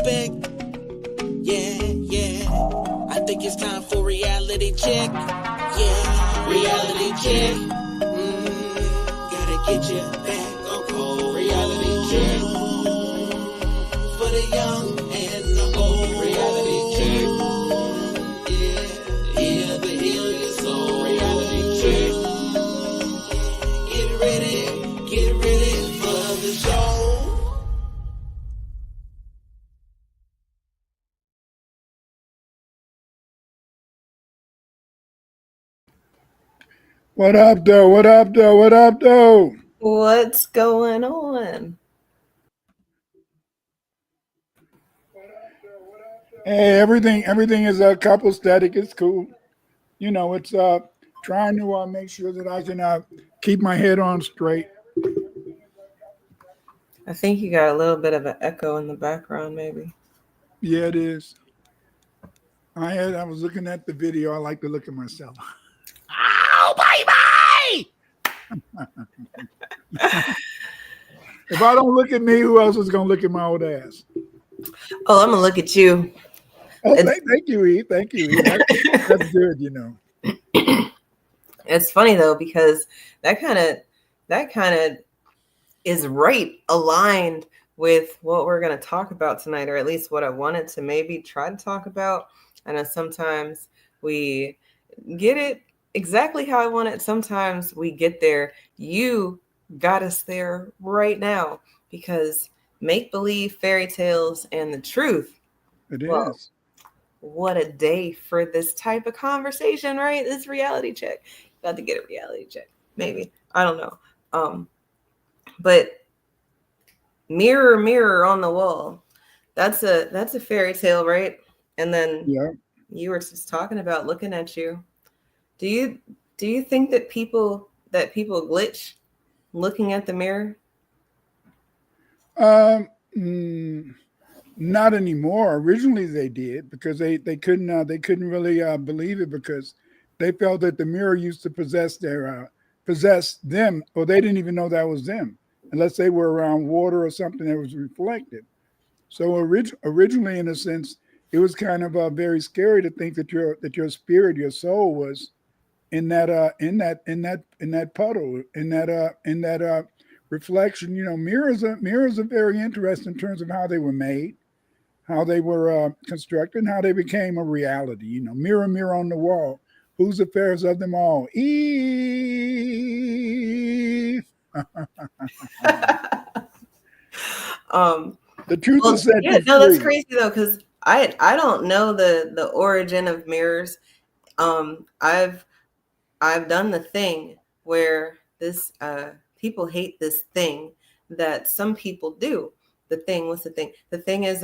respect. Yeah. I think it's time for reality check. Yeah, reality check. Gotta get you back on cold. Reality check. For the young and the old. Reality check. Yeah, the heal your soul. Reality check. Get ready for the show. What up, though? What up, though? What up, though? What's going on? Hey, everything is a couple static. It's cool. You know, it's trying to make sure that I can keep my head on straight. I think you got a little bit of an echo in the background, maybe. Yeah, it is. I was looking at the video. I like to look at myself. Oh, baby! If I don't look at me, who else is gonna look at my old ass? Oh, I'm gonna look at you. Oh, thank you, E. Thank you, E. That's good, you know. It's funny though, because that kind of is right aligned with what we're going to talk about tonight, or at least what I wanted to maybe try to talk about. I know sometimes we get it exactly how I want it. Sometimes we get there. You got us there right now, because make-believe, fairy tales, and the truth. It is. Well, what a day for this type of conversation, right? This reality check. About to get a reality check. Maybe. I don't know. But mirror, mirror on the wall. That's a fairy tale, right? And then you were just talking about looking at you. Do you think that people glitch looking at the mirror? Not anymore. Originally, they did, because they couldn't really believe it, because they felt that the mirror used to possess them, or they didn't even know that was them unless they were around water or something that was reflected. So originally, in a sense, it was kind of very scary to think that your spirit, your soul, was in that puddle, in that reflection. You know, mirrors are very interesting in terms of how they were made, how they were constructed, and how they became a reality. You know, mirror, mirror on the wall, who's the fairest of them all? Eve. The truth is set you free. No, that's crazy though, because I don't know the origin of mirrors. I've done the thing where this people hate this thing that some people do. The thing, what's the thing? The thing is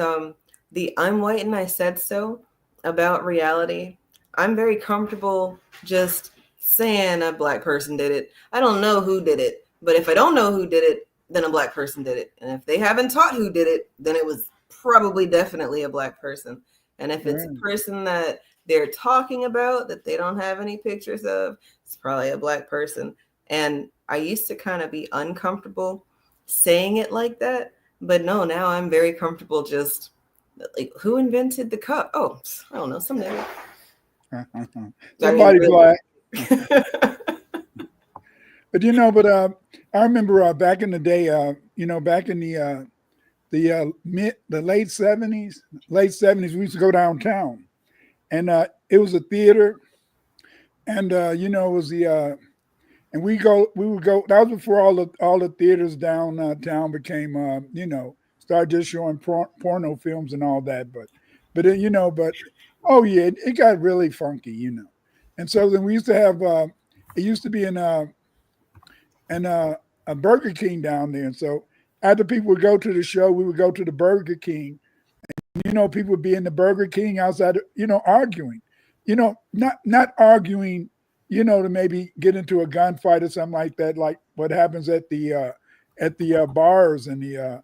the I'm white and I said so about reality. I'm very comfortable just saying a black person did it. I don't know who did it, but if I don't know who did it, then a black person did it. And if they haven't taught who did it, then it was probably definitely a black person. And if it's a person that they're talking about that they don't have any pictures of, it's probably a black person. And I used to kind of be uncomfortable saying it like that, but no, now I'm very comfortable just like, who invented the cup? Oh, I don't know, some nigga. Somebody black. But I remember back in the day, back in the late 70s, we used to go downtown, and it was a theater, and it was and we would go. That was before all the theaters downtown became started just showing porno films and all that. But oh yeah, it got really funky, and so then we used to have it used to be in a Burger King down there. And so after people would go to the show, we would go to the Burger King. And, people would be in the Burger King outside, arguing. Not arguing, to maybe get into a gunfight or something like that, like what happens at the bars and the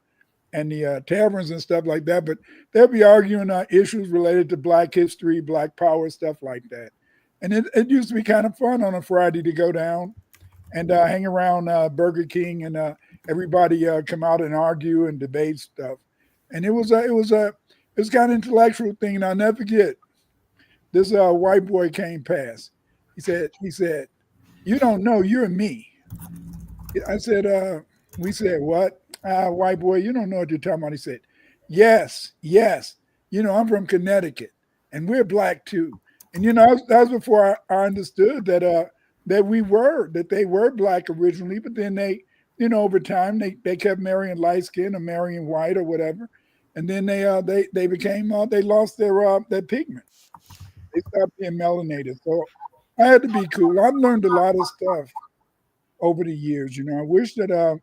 taverns and stuff like that. But they'll be arguing issues related to Black history, Black power, stuff like that. And it used to be kind of fun on a Friday to go down and hang around Burger King, and everybody come out and argue and debate stuff. And it was It's kind of intellectual thing, and I'll never forget. This white boy came past. He said, "You don't know, you're me." I said, we said, "What? White boy, you don't know what you're talking about." He said, "Yes, yes. You know, I'm from Connecticut, and we're black too." And you know, that was before I understood that that they were black originally, but then they, you know, over time they kept marrying light skin or marrying white or whatever, and then they became they lost their pigment. They stopped being melanated. So I had to be cool. I've learned a lot of stuff over the years. You know, I wish that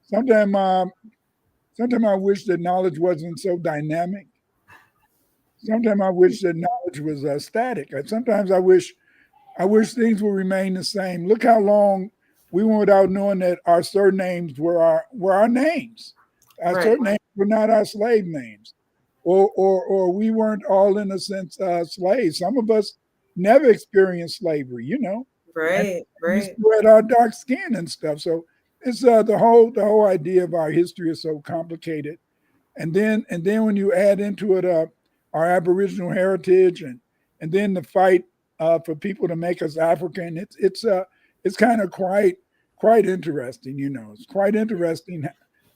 sometimes I wish that knowledge wasn't so dynamic. Sometimes I wish that knowledge was static. Sometimes I wish things would remain the same. Look how long we went without knowing that our surnames were our names. Our Right. surnames were not our slave names, or we weren't all in a sense slaves. Some of us never experienced slavery, you know, and Right. we Right. still had our dark skin and stuff. So it's the whole idea of our history is so complicated, and then when you add into it our Aboriginal heritage and then the fight for people to make us African, it's kind of quite interesting. You know, it's quite interesting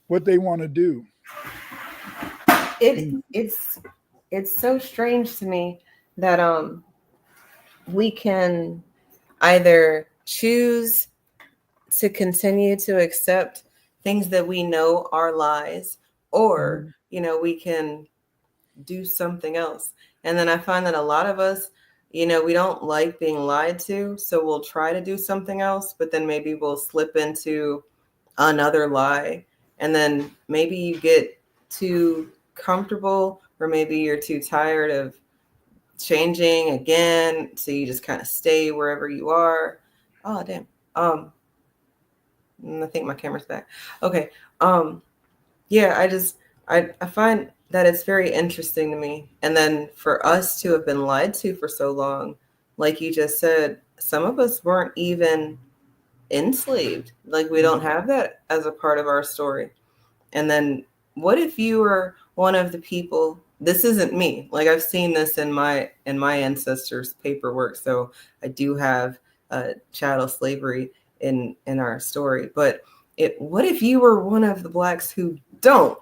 what they want to do. It's so strange to me that we can either choose to continue to accept things that we know are lies, or you know, we can do something else. And then I find that a lot of us, you know, we don't like being lied to, so we'll try to do something else, but then maybe we'll slip into another lie, and then maybe you get too comfortable, or maybe you're too tired of changing again, so you just kind of stay wherever you are. Oh damn. I think my camera's back. Okay. Yeah, I find that it's very interesting to me. And then for us to have been lied to for so long, like you just said, some of us weren't even enslaved. Like we don't have that as a part of our story. And then what if you were one of the people? This isn't me. Like I've seen this in my ancestors' paperwork. So I do have chattel slavery in our story. But what if you were one of the blacks who don't?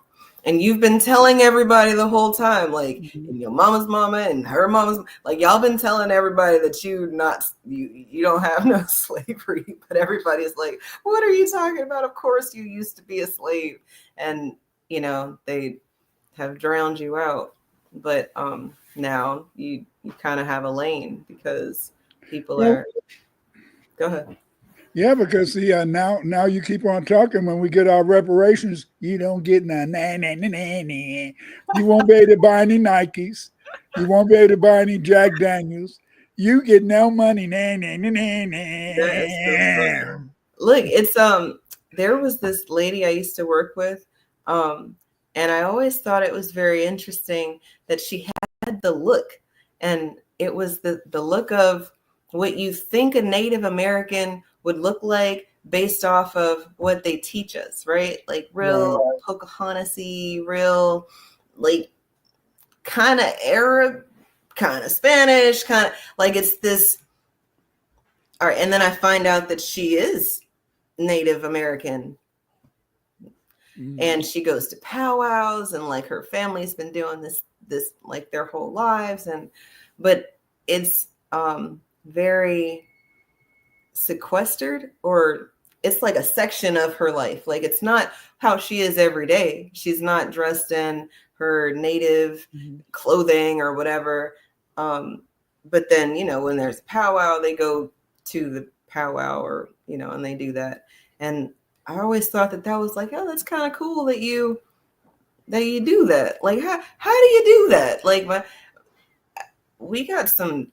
And you've been telling everybody the whole time, like and your mama's mama and her mama's, like y'all been telling everybody that you don't have no slavery, but everybody's like, what are you talking about? Of course you used to be a slave. And you know, they have drowned you out. But now you kind of have a lane because people are. Go ahead. Yeah, because see, now you keep on talking. When we get our reparations, you don't get none. You won't be able to buy any Nikes. You won't be able to buy any Jack Daniels. You get no money. Look, it's there was this lady I used to work with, and I always thought it was very interesting that she had the look, and it was the look of what you think a Native American would look like based off of what they teach us, right? Like real Pocahontas-y, real like kind of Arab, kind of Spanish, kind of like it's this. All right, and then I find out that she is Native American. And she goes to powwows, and like her family's been doing this like their whole lives, but it's very sequestered, or it's like a section of her life. Like it's not how she is every day. She's not dressed in her native clothing or whatever. But then, you know, when there's a powwow, they go to the powwow, or, you know, and they do that. And I always thought that was like, oh, that's kind of cool that you do that. Like, how do you do that? Like we got some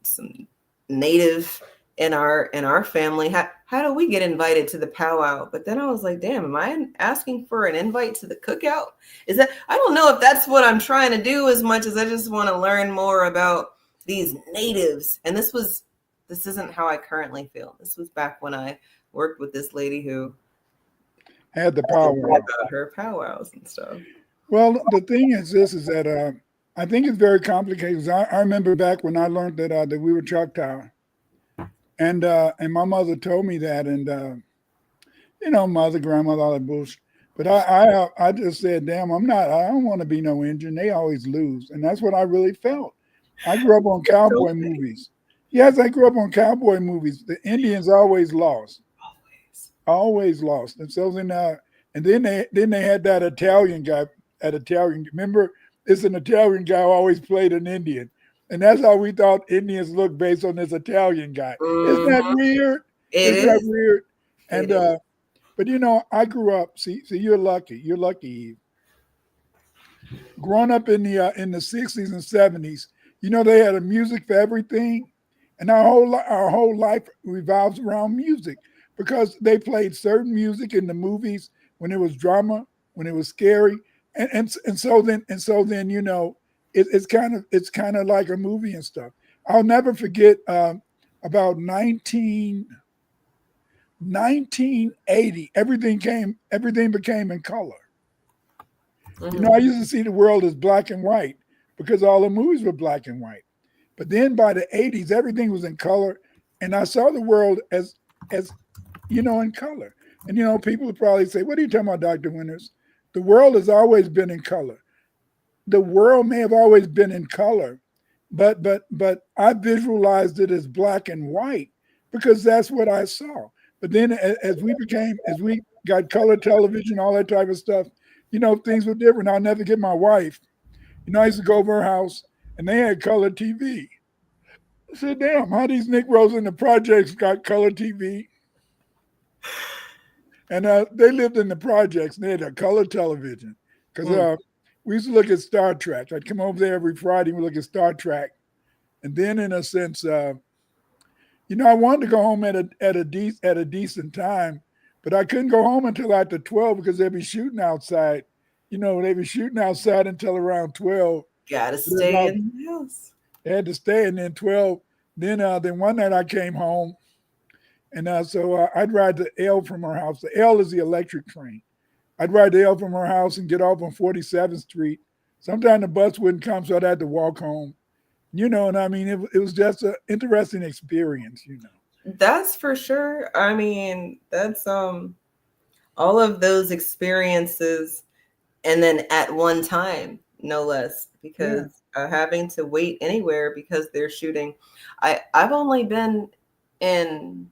native in our family. How do we get invited to the powwow? But then I was like, damn, am I asking for an invite to the cookout? Is that, I don't know if that's what I'm trying to do as much as I just want to learn more about these natives. And this isn't how I currently feel. This was back when I worked with this lady who had the powwow about her powwows and stuff. Well, the thing is this, is that I think it's very complicated. 'Cause I remember back when I learned that we were Choctaw, and my mother told me that, and mother, grandmother, all that bullshit. But I just said, damn, I'm not. I don't want to be no Indian. They always lose, and that's what I really felt. I grew up on cowboy movies. Yes, I grew up on cowboy movies. The Indians always lost, always lost, and so and then they had that Italian guy. That Italian, remember, it's an Italian guy who always played an Indian, and that's how we thought Indians looked based on this Italian guy. Isn't that weird? Isn't that weird? And but I grew up. See, you're lucky. You're lucky, Eve. Growing up in the '60s and '70s, they had a music for everything, and our whole life revolves around music because they played certain music in the movies when it was drama, when it was scary, and so then it's kind of like a movie and stuff. I'll never forget about 1980. Everything became in color. I used to see the world as black and white because all the movies were black and white. But then by the '80s, everything was in color, and I saw the world as in color. And people would probably say, "What are you talking about, Dr. Winters?" The world has always been in color. The world may have always been in color, but I visualized it as black and white because that's what I saw. But then as we got color television, all that type of stuff, things were different. I'll never get my wife. I used to go over her house and they had color TV. I said, damn, how these Negroes in the projects got color TV? And they lived in the projects and they had a color television because we used to look at Star Trek. I'd come over there every Friday and we look at Star Trek. And then in a sense, I wanted to go home at a decent time, but I couldn't go home until after 12 because they'd be shooting outside. They'd be shooting outside until around 12. Gotta stay in the house. They had to stay, and then 12. Then one night I came home, and so I'd ride the L from her house. The L is the electric train. I'd ride the L from her house and get off on 47th Street. Sometimes the bus wouldn't come, so I'd have to walk home. And I mean, it was just an interesting experience, That's for sure. I mean, that's all of those experiences, and then at one time, no less, because having to wait anywhere because they're shooting. I've only been in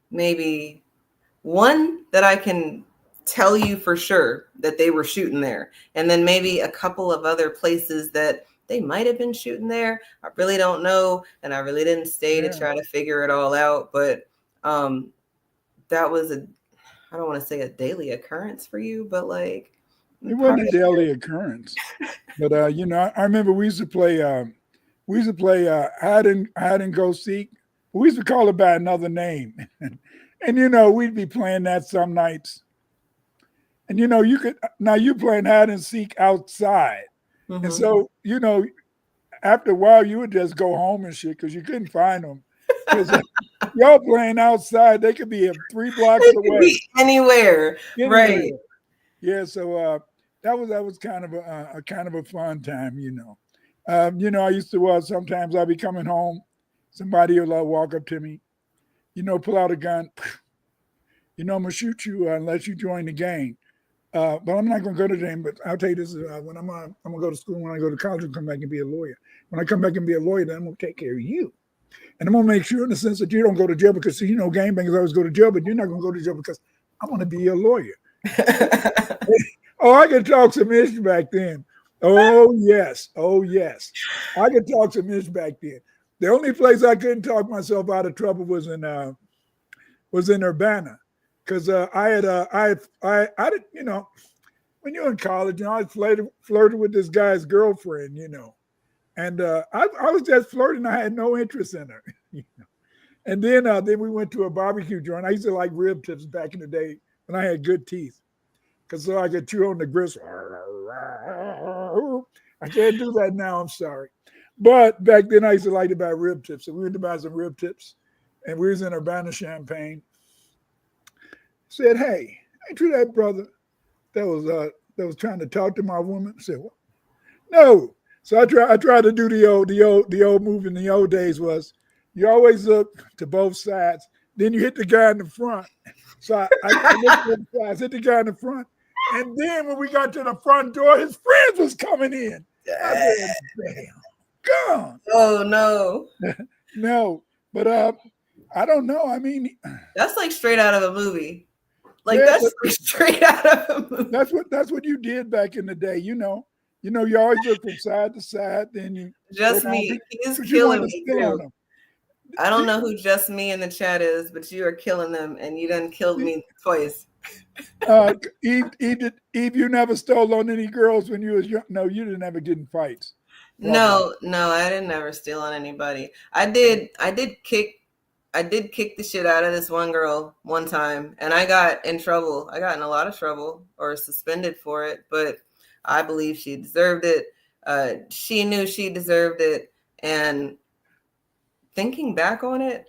maybe one that I can tell you for sure that they were shooting there, and then maybe a couple of other places that they might have been shooting there. I really don't know. And I really didn't stay to try to figure it all out. But that was I don't want to say a daily occurance for you, but like. It wasn't a daily occurrence. But, I remember we used to play hide and go seek. We used to call it by another name. And, we'd be playing that some nights. And, you playing hide and seek outside. Mm-hmm. And so, after a while, you would just go home and shit because you couldn't find them. Because y'all playing outside, they could be 3 blocks away. Be anywhere, right? Yeah, so that was kind of a fun time, I used to sometimes I'd be coming home, somebody will walk up to me, pull out a gun, I'm gonna shoot you unless you join the gang. But I'm not going to go to them. But I'll tell you this: when I'm going to go to school, when I go to college, I'll come back and be a lawyer. When I come back and be a lawyer, then I'm going to take care of you, and I'm going to make sure, in the sense that you don't go to jail because gangbangers always go to jail, but you're not going to go to jail because I want to be a lawyer. Oh, I could talk some ish back then. Oh yes, I could talk some ish back then. The only place I couldn't talk myself out of trouble was in Urbana. Because I did, when you're in college, I flirted with this guy's girlfriend, and I was just flirting. I had no interest in her, And then we went to a barbecue joint. I used to like rib tips back in the day when I had good teeth, because so I could chew on the gristle. I can't do that now. I'm sorry, but back then I used to like to buy rib tips. So we went to buy some rib tips, and we was in Urbana, Champaign. Said, hey, ain't you that brother that was trying to talk to my woman? I said, what? No, So I try to do the old move in the old days was you always look to both sides, then you hit the guy in the front. So I looked to both sides, hit the guy in the front, and then when we got to the front door, his friends was coming in. I said, "Damn, gone." Oh no, No, but I don't know. I mean, that's like straight out of a movie. Like yeah, that's but like straight out of a movie. that's what you did back in the day. You always look from side to side, then you Just go down me. He's because you want killing to me stay on too. them. I don't know who just me in the chat is, but you are killing them, and you done killed me twice. Eve, you never stole on any girls when you was young. No, you didn't ever get in fights. No, I didn't ever steal on anybody. I did kick the shit out of this one girl one time, and I got in trouble. I got in a lot of trouble or suspended for it, but I believe she deserved it. She knew she deserved it, and thinking back on it,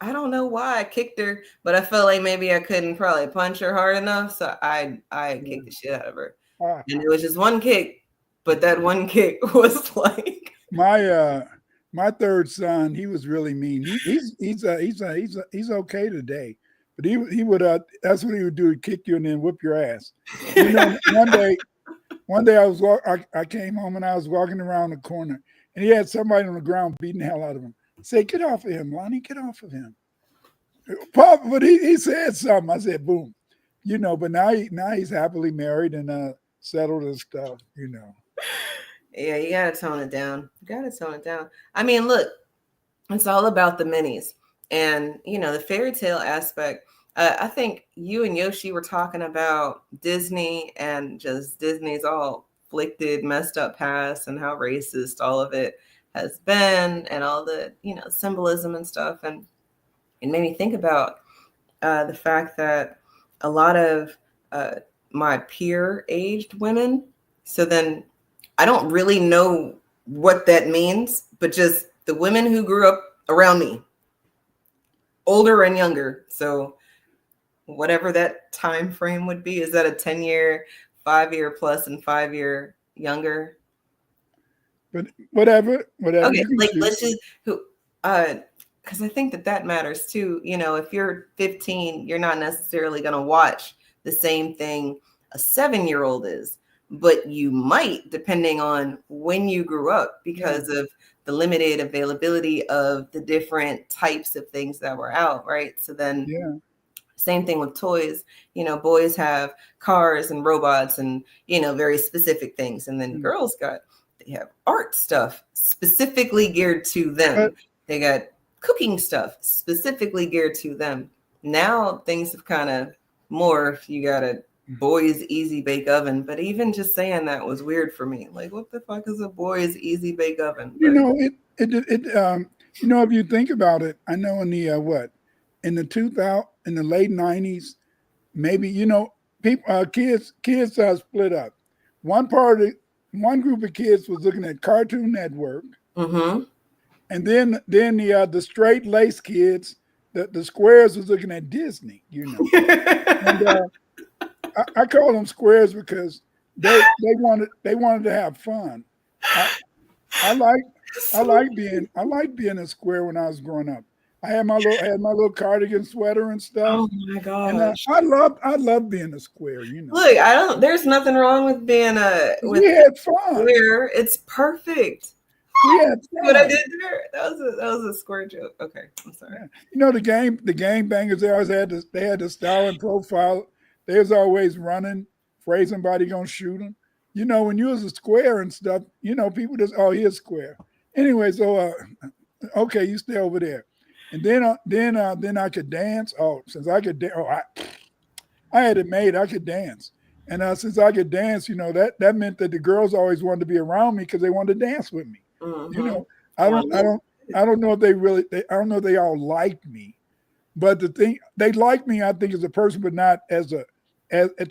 I don't know why I kicked her, but I felt like maybe I couldn't probably punch her hard enough, so I kicked the shit out of her. And it was just one kick, but that one kick was like my third son. He was really mean. He's okay today, but he would that's what he would do: he'd kick you and then whip your ass. One day I came home and I was walking around the corner and he had somebody on the ground beating the hell out of him. I said, "Get off of him, Lonnie, get off of him." Papa, but he said something. I said, "Boom," But now he's happily married and settled and stuff. Yeah, you gotta tone it down. I mean, look, it's all about the minis and the fairy tale aspect. I think you and Yoshi were talking about Disney and just Disney's all afflicted, messed up past and how racist all of it has been and all the, symbolism and stuff. And it made me think about the fact that a lot of my peer-aged women, so then I don't really know what that means, but just the women who grew up around me, older and younger. So whatever that time frame would be, is that a 10-year, 5-year plus, and 5-year younger? But whatever. Okay, like let's just because I think that matters too. If you're 15, you're not necessarily going to watch the same thing a 7-year-old is, but you might, depending on when you grew up, because of the limited availability of the different types of things that were out, right? So then, same thing with toys. Boys have cars and robots and very specific things, and then girls they have art stuff specifically geared to them. They got cooking stuff specifically geared to them. Now things have kind of morphed. You got a boys easy bake oven, but even just saying that was weird for me. Like, what the fuck is a boys easy bake oven? But, if you think about it, I know in the in the late 90s, maybe people kids split up. One group of kids was looking at Cartoon Network, and then the straight lace kids, the squares, was looking at Disney. And I call them squares because they wanted to have fun. I like being a square when I was growing up. I had my little cardigan sweater and stuff. Oh my gosh! And I love being a square. Look, there's nothing wrong with being we had fun. Square. It's perfect. We had fun. What I did there? That was a square joke. Okay, I'm sorry. The game bangers, they always had the style and profile. They was always running, afraid somebody gonna shoot them. When you was a square and stuff, people just, oh, he's square. Anyway, so okay, you stay over there. And then I could dance. Oh, since I could dance, I had it made. I could dance, and since I could dance, that meant that the girls always wanted to be around me because they wanted to dance with me. I don't know if I don't know if they all liked me, but the thing, they liked me, I think, as a person, but not as to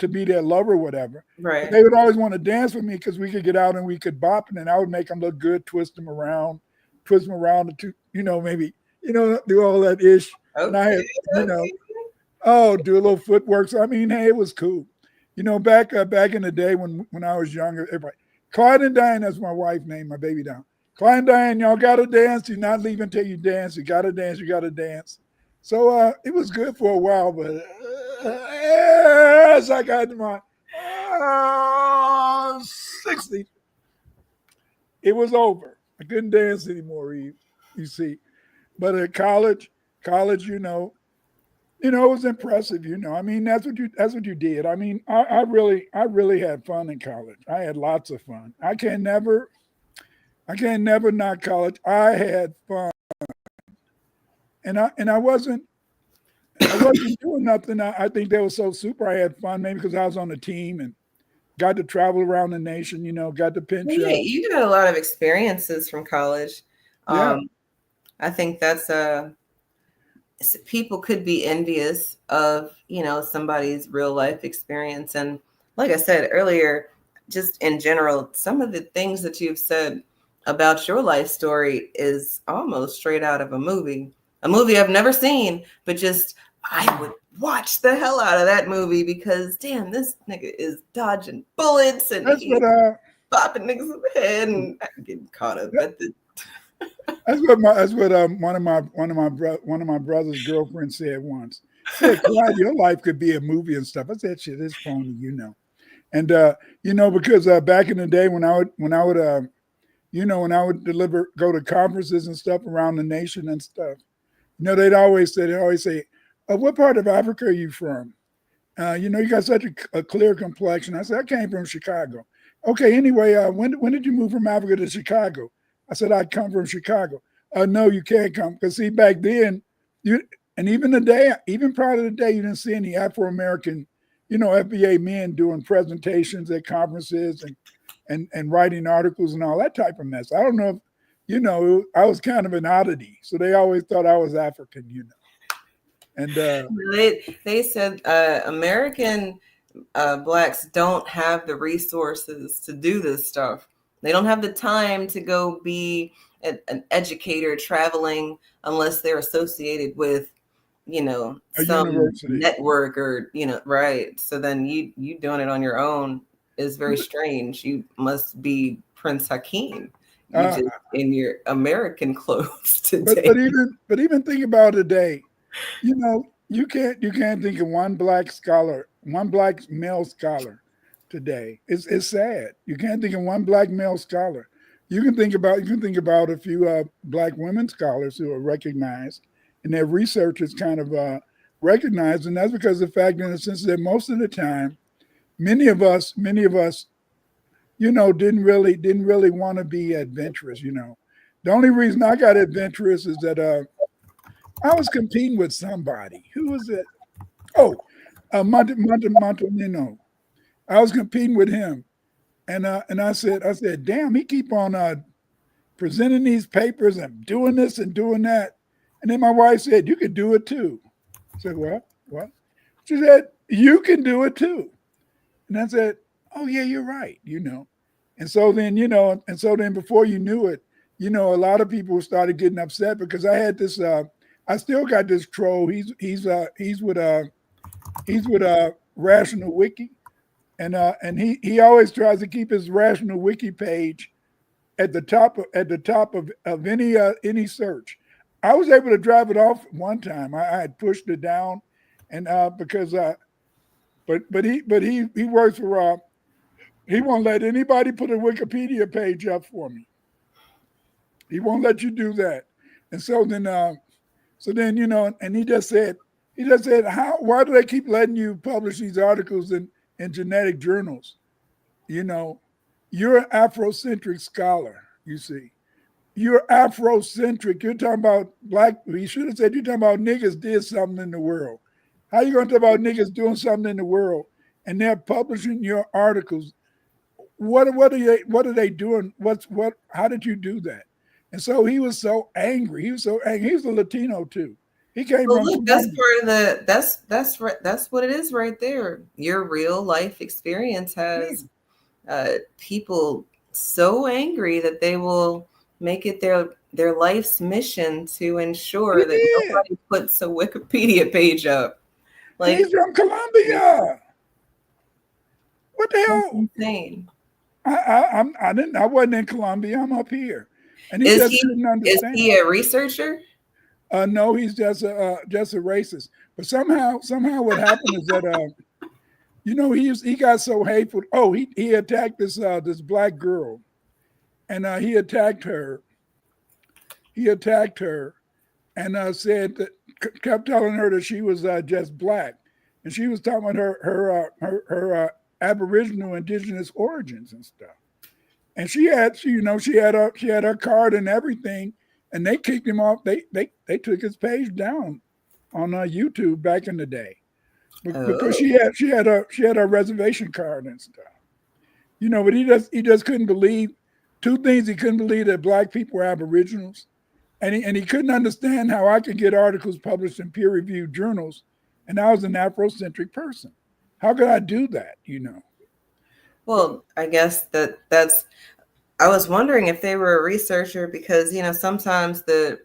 be their lover or whatever. Right. But they would always want to dance with me because we could get out and we could bop, and I would make them look good, twist them around, maybe. Do all that ish. Okay. And I had, do a little footwork. So, hey, it was cool. Back in the day when I was younger, everybody, Clyde and Diane, that's my wife's name, my baby down. Clyde and Diane, y'all got to dance. You're not leaving until you dance. You got to dance. You got to dance. So it was good for a while, but as I got to my 60, it was over. I couldn't dance anymore, Eve, you see. But at college, it was impressive, I mean, that's what you did. I mean, I really had fun in college. I had lots of fun. I can never knock college. I had fun. And I wasn't doing nothing. I think that was so super. I had fun, maybe because I was on the team and got to travel around the nation, got to pinch Yeah, you got a lot of experiences from college. Yeah. I think that's people could be envious of, somebody's real life experience. And like I said earlier, just in general, some of the things that you've said about your life story is almost straight out of a movie I've never seen, but just I would watch the hell out of that movie because damn, this nigga is dodging bullets and he's popping niggas in the head and getting caught up at the. That's what one of my brother's girlfriends said once. She said, "Clyde, your life could be a movie and stuff." I said, "Shit, it's phony, And because back in the day when I would go to conferences and stuff around the nation and stuff, they'd always say, "What part of Africa are you from? You got such a clear complexion." I said, "I came from Chicago." Okay, anyway, when did you move from Africa to Chicago? I said, "I come from Chicago." No, you can't come. Because see, back then, even prior to the day, you didn't see any Afro-American, FBA men doing presentations at conferences and writing articles and all that type of mess. I don't know if, I was kind of an oddity. So they always thought I was African, And they said American Blacks don't have the resources to do this stuff. They don't have the time to go be an educator traveling unless they're associated with, some university network or, right. So then you doing it on your own is very strange. You must be Prince Hakeem. You just in your American clothes today. But even think about today, you can't think of one black male scholar today. It's sad. You can't think of one black male scholar. You can think about a few black women scholars who are recognized and their research is kind of recognized, and that's because of the fact, in the sense that most of the time, many of us, didn't really want to be adventurous. The only reason I got adventurous is that I was competing with somebody. Who was it? Oh, Montemino. I was competing with him, and I said, damn, he keep on presenting these papers and doing this and doing that. And then my wife said, you could do it too. I said, what? She said, you can do it too. And I said, oh yeah, you're right, And so then, before you knew it, a lot of people started getting upset because I had this. I still got this troll. He's with Rational Wiki, and he always tries to keep his Rational Wiki page at the top of any search. I was able to drive it off one time. I had pushed it down, and because but he works for he won't let anybody put a Wikipedia page up for me. He won't let you do that. And so then and he just said, why do they keep letting you publish these articles in genetic journals? You're an Afrocentric scholar, you see. You're Afrocentric. You're talking about black. He should have said, you're talking about niggas did something in the world. How you going to talk about niggas doing something in the world and they're publishing your articles? What are they doing? How did you do that? And so he was so angry. He was a Latino too. He came from. Look, that's part of the. That's right. That's what it is right there. Your real life experience has people so angry that they will make it their life's mission to ensure that nobody puts a Wikipedia page up. Like, he's from Colombia. What the hell? Insane. I wasn't in Colombia. I'm up here, and he Is just he couldn't is understand. he a researcher? No, he's just a racist. But somehow what happened is that he got so hateful. Oh, he attacked this black girl, and he attacked her. He attacked her, and said that kept telling her that she was just black, and she was talking about her Aboriginal indigenous origins and stuff. And she had her card and everything, and they kicked him off. They took his page down on YouTube back in the day because she had a reservation card and stuff. But he just couldn't believe two things. He couldn't believe that black people were Aboriginals, and he couldn't understand how I could get articles published in peer-reviewed journals, and I was an Afrocentric person. How could I do that? Well, I guess that's. I was wondering if they were a researcher because sometimes the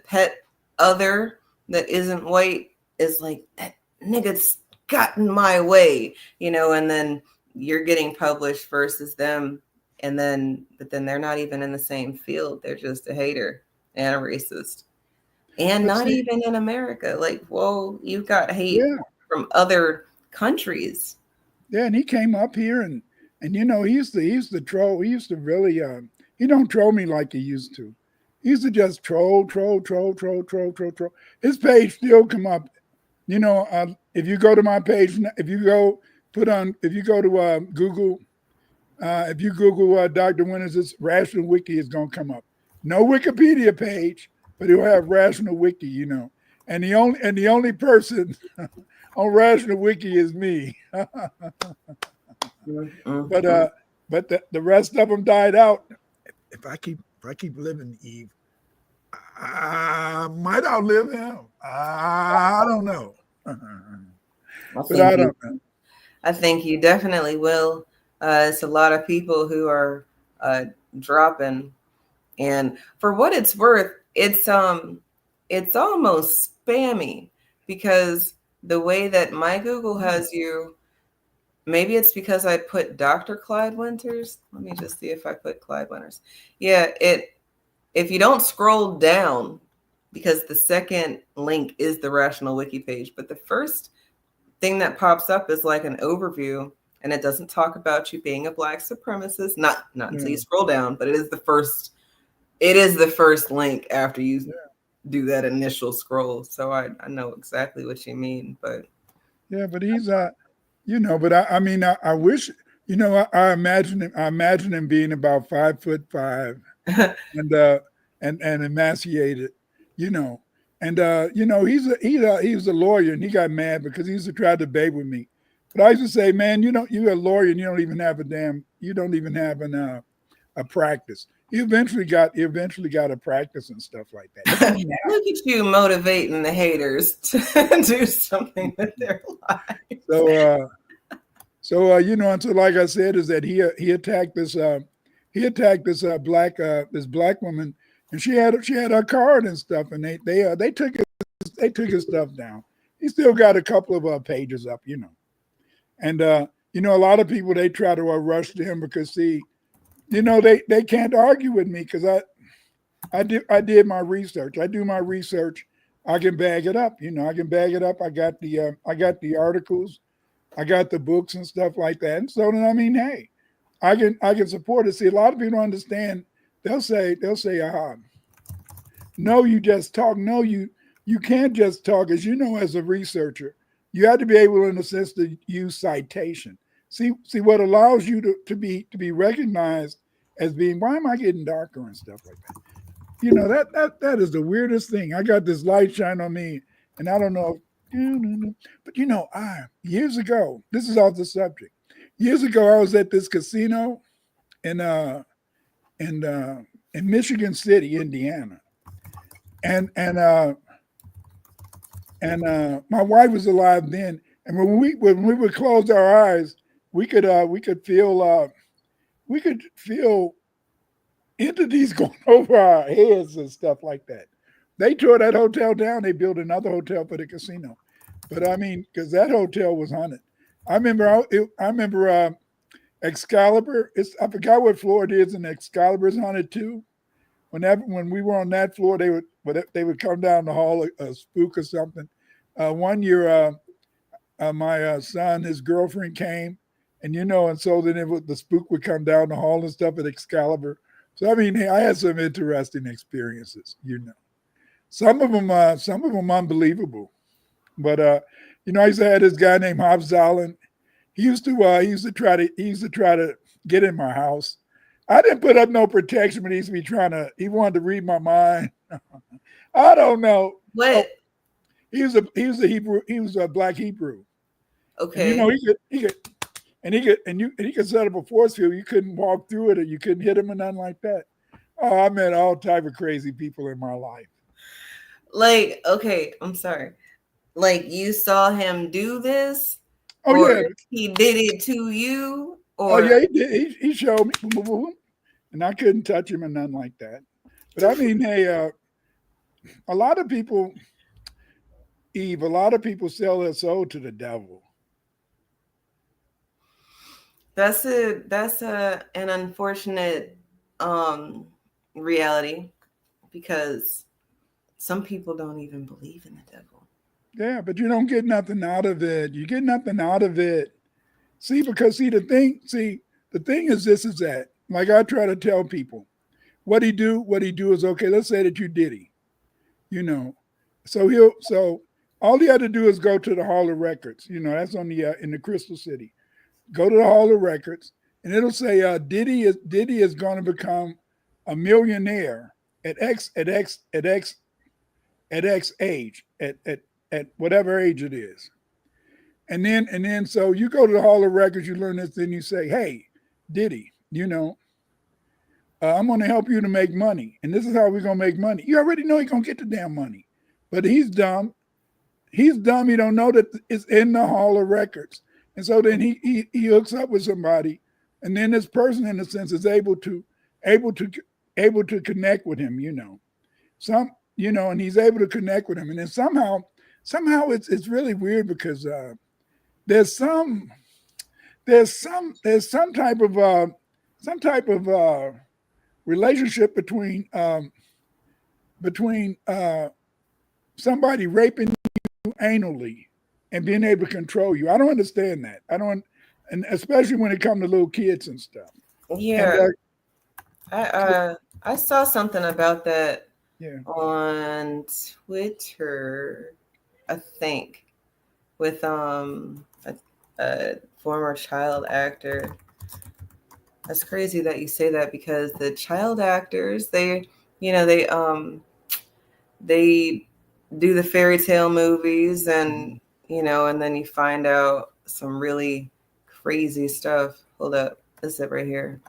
pet other that isn't white is like that nigga's got in my way, and then you're getting published versus them, but then they're not even in the same field. They're just a hater and a racist, and not even in America. Like, whoa, you've got hate from other countries. Yeah, and he came up here and he used to troll. He used to really he don't troll me like he used to. He used to just troll. His page still come up. If you go to my page, if you go to Google, if you Google Dr. Winters' Rational Wiki, is gonna come up. No Wikipedia page, but it'll have Rational Wiki, And the only person on Rational Wiki is me. But the rest of them died out. If I keep living, Eve, I might outlive him. I don't know. I think you definitely will. It's a lot of people who are dropping, and for what it's worth, it's almost spammy because the way that my Google has you. Maybe it's because I put Dr. Clyde Winters. Let me just see if I put Clyde Winters. Yeah, if you don't scroll down, because the second link is the Rational Wiki page, but the first thing that pops up is like an overview, and it doesn't talk about you being a black supremacist. Not until you scroll down, but it is the first link after you do that initial scroll. So I know exactly what you mean, but but he's but I wish, I imagine him being about 5'5" and emaciated, and he's a lawyer, and he got mad because he used to try to debate with me. But I used to say, man, you're a lawyer and you don't even have a practice. He eventually got a practice and stuff like that. Look at you motivating the haters to do something with their lives. So like I said, is that he attacked this black woman, and she had her card and stuff, and they took his stuff down. He still got a couple of pages up, and a lot of people, they try to rush to him because they can't argue with me because I did my research. I do my research. I can bag it up. I can bag it up. I got the articles. I got the books and stuff like that. And so then, hey, I can support it. See, a lot of people don't understand. They'll say, no, you just talk. No, you can't just talk. As as a researcher, you have to be able, in a sense, to use citation. See what allows you to be recognized as being, why am I getting darker and stuff like that? That is the weirdest thing. I got this light shine on me, and I don't know. But years ago, this is off the subject. Years ago, I was at this casino in Michigan City, Indiana, and my wife was alive then. And when we would close our eyes, we could feel entities going over our heads and stuff like that. They tore that hotel down. They built another hotel for the casino. But because that hotel was haunted. I remember Excalibur. I forgot what floor it is, and Excalibur is on it too. When we were on that floor, they would come down the hall, a spook or something. One year, my son, his girlfriend came, and so then the spook would come down the hall and stuff at Excalibur. So I mean, hey, I had some interesting experiences. Some of them unbelievable, but I used to have this guy named Hob Zollin. He used to try to get in my house. I didn't put up no protection, but he wanted to read my mind. I don't know. What? He was a Hebrew. He was a black Hebrew. Okay. And, he could set up a force field. You couldn't walk through it, or you couldn't hit him, or nothing like that. Oh, I met all type of crazy people in my life. Like, okay, I'm sorry. Like, you saw him do this? Oh, yeah. He did it to you? Oh, yeah, he did. He showed me. And I couldn't touch him or nothing like that. But I mean, hey, a lot of people sell their soul to the devil. That's an unfortunate reality, because some people don't even believe in the devil. Yeah, but you don't get nothing out of it. You get nothing out of it. The thing is that, like I try to tell people, what he do is, okay, let's say that you Diddy, so all he had to do is go to the Hall of Records, that's on in the Crystal City. Go to the Hall of Records, and it'll say Diddy is going to become a millionaire at X age, at whatever age it is. And then so you go to the Hall of Records, you learn this, then you say, hey, Diddy, I'm going to help you to make money. And this is how we're going to make money. You already know he's going to get the damn money. But he's dumb. He don't know that it's in the Hall of Records. And so then he hooks up with somebody. And then this person, in a sense, is able to connect with him, and he's able to connect with him. And then somehow it's really weird, because there's some type of relationship between somebody raping you anally and being able to control you. I don't understand that. And especially when it comes to little kids and stuff. Yeah. I saw something about that on Twitter, I think, with a former child actor. That's crazy that you say that, because the child actors, they do the fairy tale movies, and and then you find out some really crazy stuff. Hold up, this is it right here.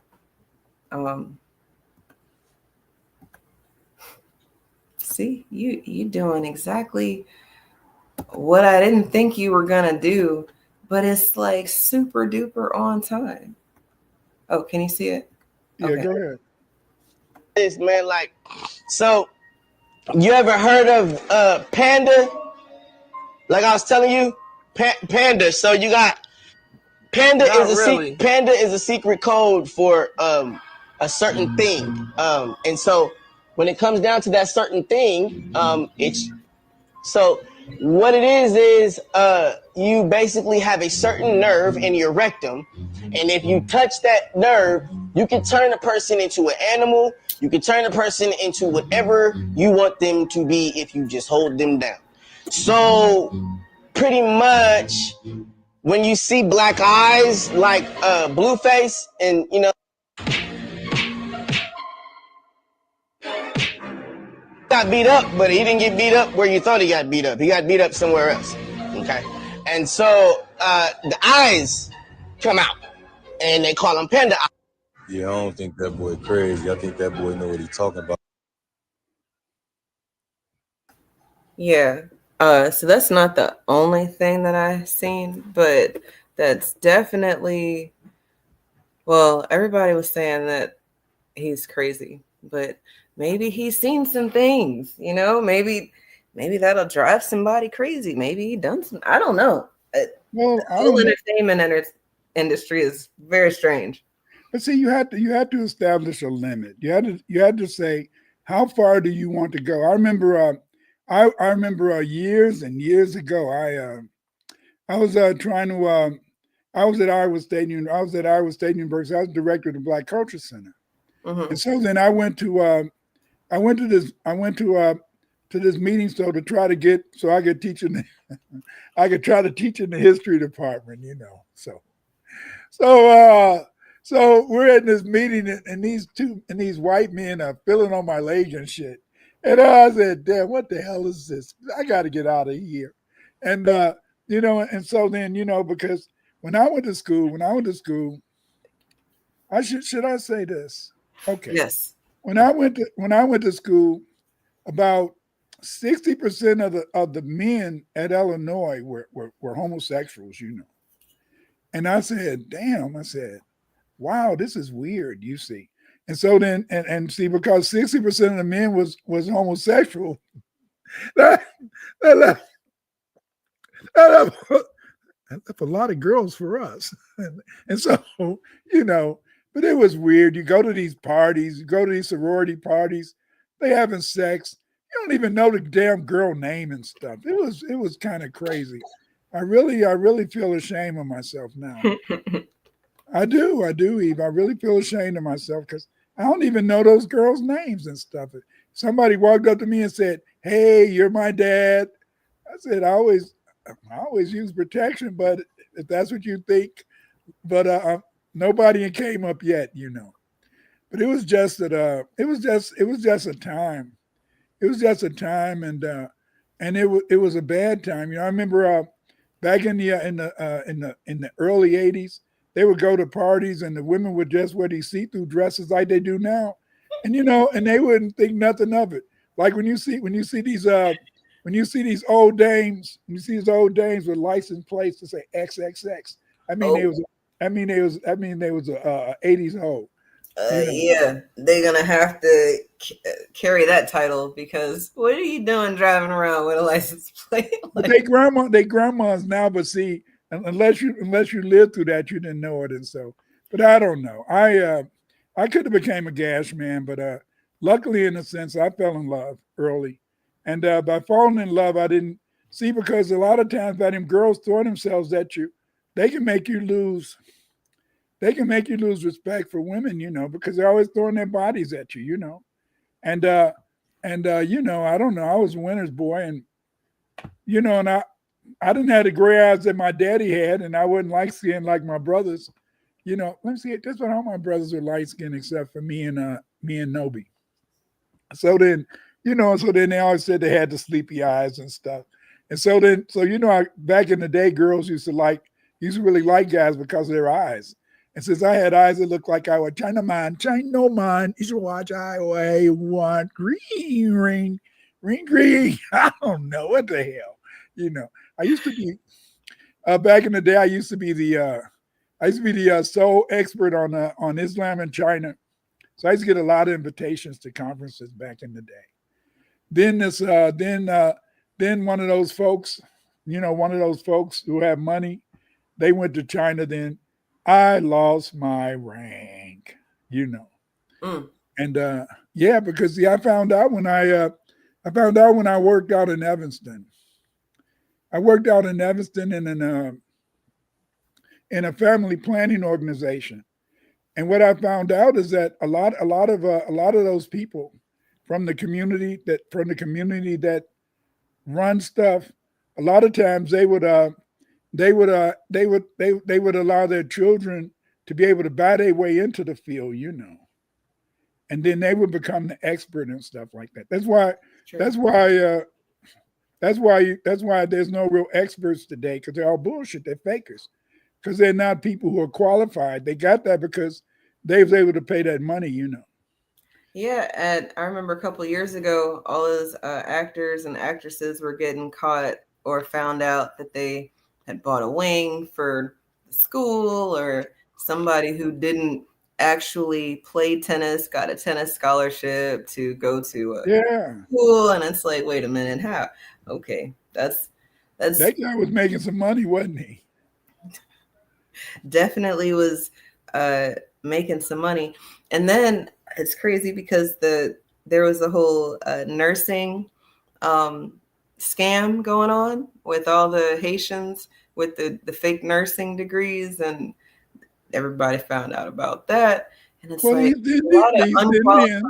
See, you doing exactly what I didn't think you were gonna do, but it's like super duper on time. Oh, can you see it? Yeah, okay. Go ahead. This man, like, so you ever heard of Panda? Like I was telling you, Panda. So you got Panda Panda is a secret code for a certain thing. And so when it comes down to that certain thing, it's so what it is you basically have a certain nerve in your rectum, and if you touch that nerve, you can turn a person into an animal. You can turn a person into whatever you want them to be if you just hold them down. So pretty much when you see black eyes like Blueface, and got beat up, but he didn't get beat up where you thought he got beat up. He got beat up somewhere else. Okay. And so the eyes come out, and they call him Panda eyes. Yeah, I don't think that boy crazy. I think that boy know what he's talking about. Yeah. So that's not the only thing that I've seen, but that's definitely, well, everybody was saying that he's crazy, but maybe he's seen some things, maybe that'll drive somebody crazy. Maybe he done some, I don't know. Well, full entertainment industry is very strange. But see, you had to establish a limit. You had to say, how far do you want to go? I remember years and years ago, I was trying to I was at Iowa State University. I was director of the Black Culture Center. And so then I went to this meeting so to try to get so I could teach in I could try to teach in the history department, you know. So we're in this meeting and these white men are filling on my leg and shit. And I said, damn, what the hell is this? I got to get out of here. And you know, and so then, you know, because when I went to school, should I say this? Okay. Yes. When I went to school, about 60% of the men at Illinois were homosexuals, you know. And I said, damn, wow, this is weird, you see. And so then, and see, because 60% of the men was homosexual, that left a lot of girls for us. And so, you know, but it was weird. You go to these parties, you go to these sorority parties, they having sex. You don't even know the damn girl name and stuff. It was kind of crazy. I really feel ashamed of myself now. I do, Eve. I really feel ashamed of myself because I don't even know those girls' names and stuff. Somebody walked up to me and said, "Hey, you're my dad." I said, I always use protection, but if that's what you think, but nobody came up yet, you know. But it was just that it was just a time. It was just a time, and it was a bad time. You know, I remember back in the early '80s, they would go to parties and the women would just wear these see-through dresses like they do now, and you know, and they wouldn't think nothing of it. Like when you see these old dames, with license plates to say XXX. I mean, they was a 80s hoe. Yeah, they're gonna have to carry that title because what are you doing driving around with a license plate? But they grandmas now, but see, unless you lived through that, you didn't know it, and so. But I don't know. I could have became a gash man, but luckily, in a sense, I fell in love early, and by falling in love, I didn't see because a lot of times by them girls throwing themselves at you, they can make you lose. They can make you lose respect for women, you know, because they're always throwing their bodies at you, you know, and you know, I don't know. I was a winner's boy, and you know, and I didn't have the gray eyes that my daddy had, and I wasn't light skinned like my brothers. You know, let me see. Just about all my brothers were light skinned except for me and Nobi. So then, you know, they always said they had the sleepy eyes and stuff. And so you know, back in the day, girls used to really like guys because of their eyes. And since I had eyes that looked like I was Chinaman, you should watch I want green. I don't know what the hell, you know. I used to be back in the day. I used to be the sole expert on Islam and China. So I used to get a lot of invitations to conferences back in the day. Then one of those folks who have money, they went to China. Then I lost my rank, you know. And yeah, because I found out when I worked out in Evanston. I worked out in Evanston in a family planning organization. And what I found out is that a lot of those people from the community that run stuff, a lot of times they would allow their children to be able to buy their way into the field, you know, and then they would become the expert and stuff like that. That's why there's no real experts today, because they're all bullshit. They're fakers, because they're not people who are qualified. They got that because they was able to pay that money, you know. Yeah, and I remember a couple of years ago, all those actors and actresses were getting caught or found out that they had bought a wing for the school, or somebody who didn't actually play tennis got a tennis scholarship to go to a school, and it's like, wait a minute, how? Okay, that's that guy was making some money, wasn't he? definitely was making some money. And then it's crazy because there was a whole nursing scam going on with all the Haitians with the fake nursing degrees, and everybody found out about that. And it's Well, like these a lot of East unqualified, Indian,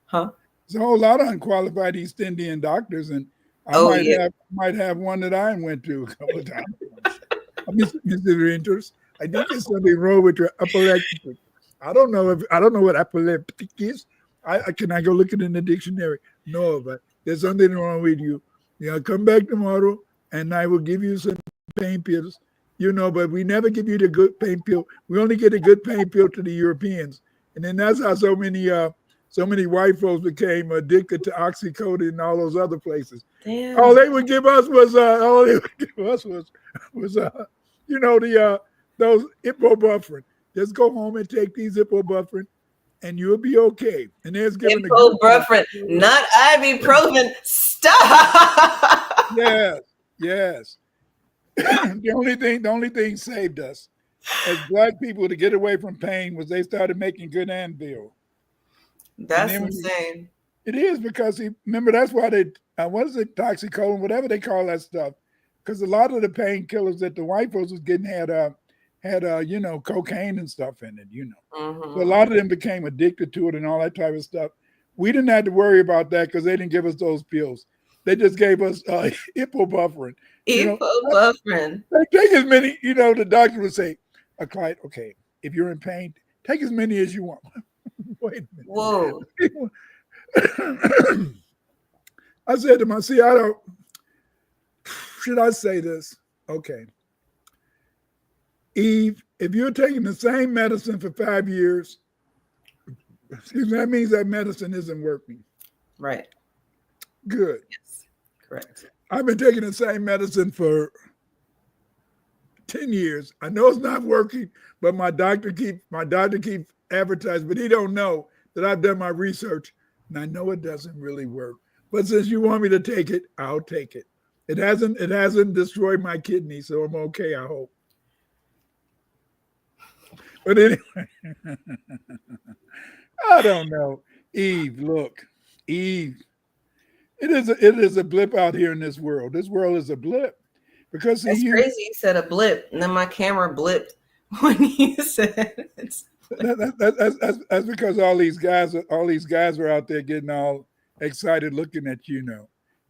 huh? there's a whole lot of unqualified East Indian doctors, and I Oh yeah. might have one that I went to a couple of times. I mean, Mr. Interest, I think there's something wrong with your epileptic. I don't know what epileptic is. Can I go look it in the dictionary? No, but there's something wrong with you. Come back tomorrow, and I will give you some pain pills. But we never give you the good pain pill. We only get a good pain pill to the Europeans, and then that's how so many white folks became addicted to Oxycodone and all those other places. Damn. All they would give us was those ibuprofen. Just go home and take these ibuprofen, and you'll be okay. And there's giving ibuprofen, not ibuprofen. Stop. Yes. The only thing saved us as Black people to get away from pain was they started making good Advil. That's insane. It is because remember that's why they what is it, toxicodone, whatever they call that stuff, because a lot of the painkillers that the white folks was getting had cocaine and stuff in it, Mm-hmm. So a lot of them became addicted to it and all that type of stuff. We didn't have to worry about that because they didn't give us those pills. They just gave us ibuprofen. Ibuprofen. Take as many, the doctor would say, Clyde, okay, if you're in pain, take as many as you want. Wait a minute. Whoa. I said to myself, should I say this? Okay. Eve, if you're taking the same medicine for 5 years, that means that medicine isn't working. Right. Good. Yes. Correct. I've been taking the same medicine for 10 years. I know it's not working, but my doctor keeps advertising, but he don't know that I've done my research and I know it doesn't really work. But since you want me to take it, I'll take it. It hasn't destroyed my kidney, so I'm okay, I hope. But anyway, I don't know. Eve, look, Eve. It is a blip out here in this world. This world is a blip. Because it's crazy you said a blip, and then my camera blipped when you said it. That's because all these guys are out there getting all excited looking at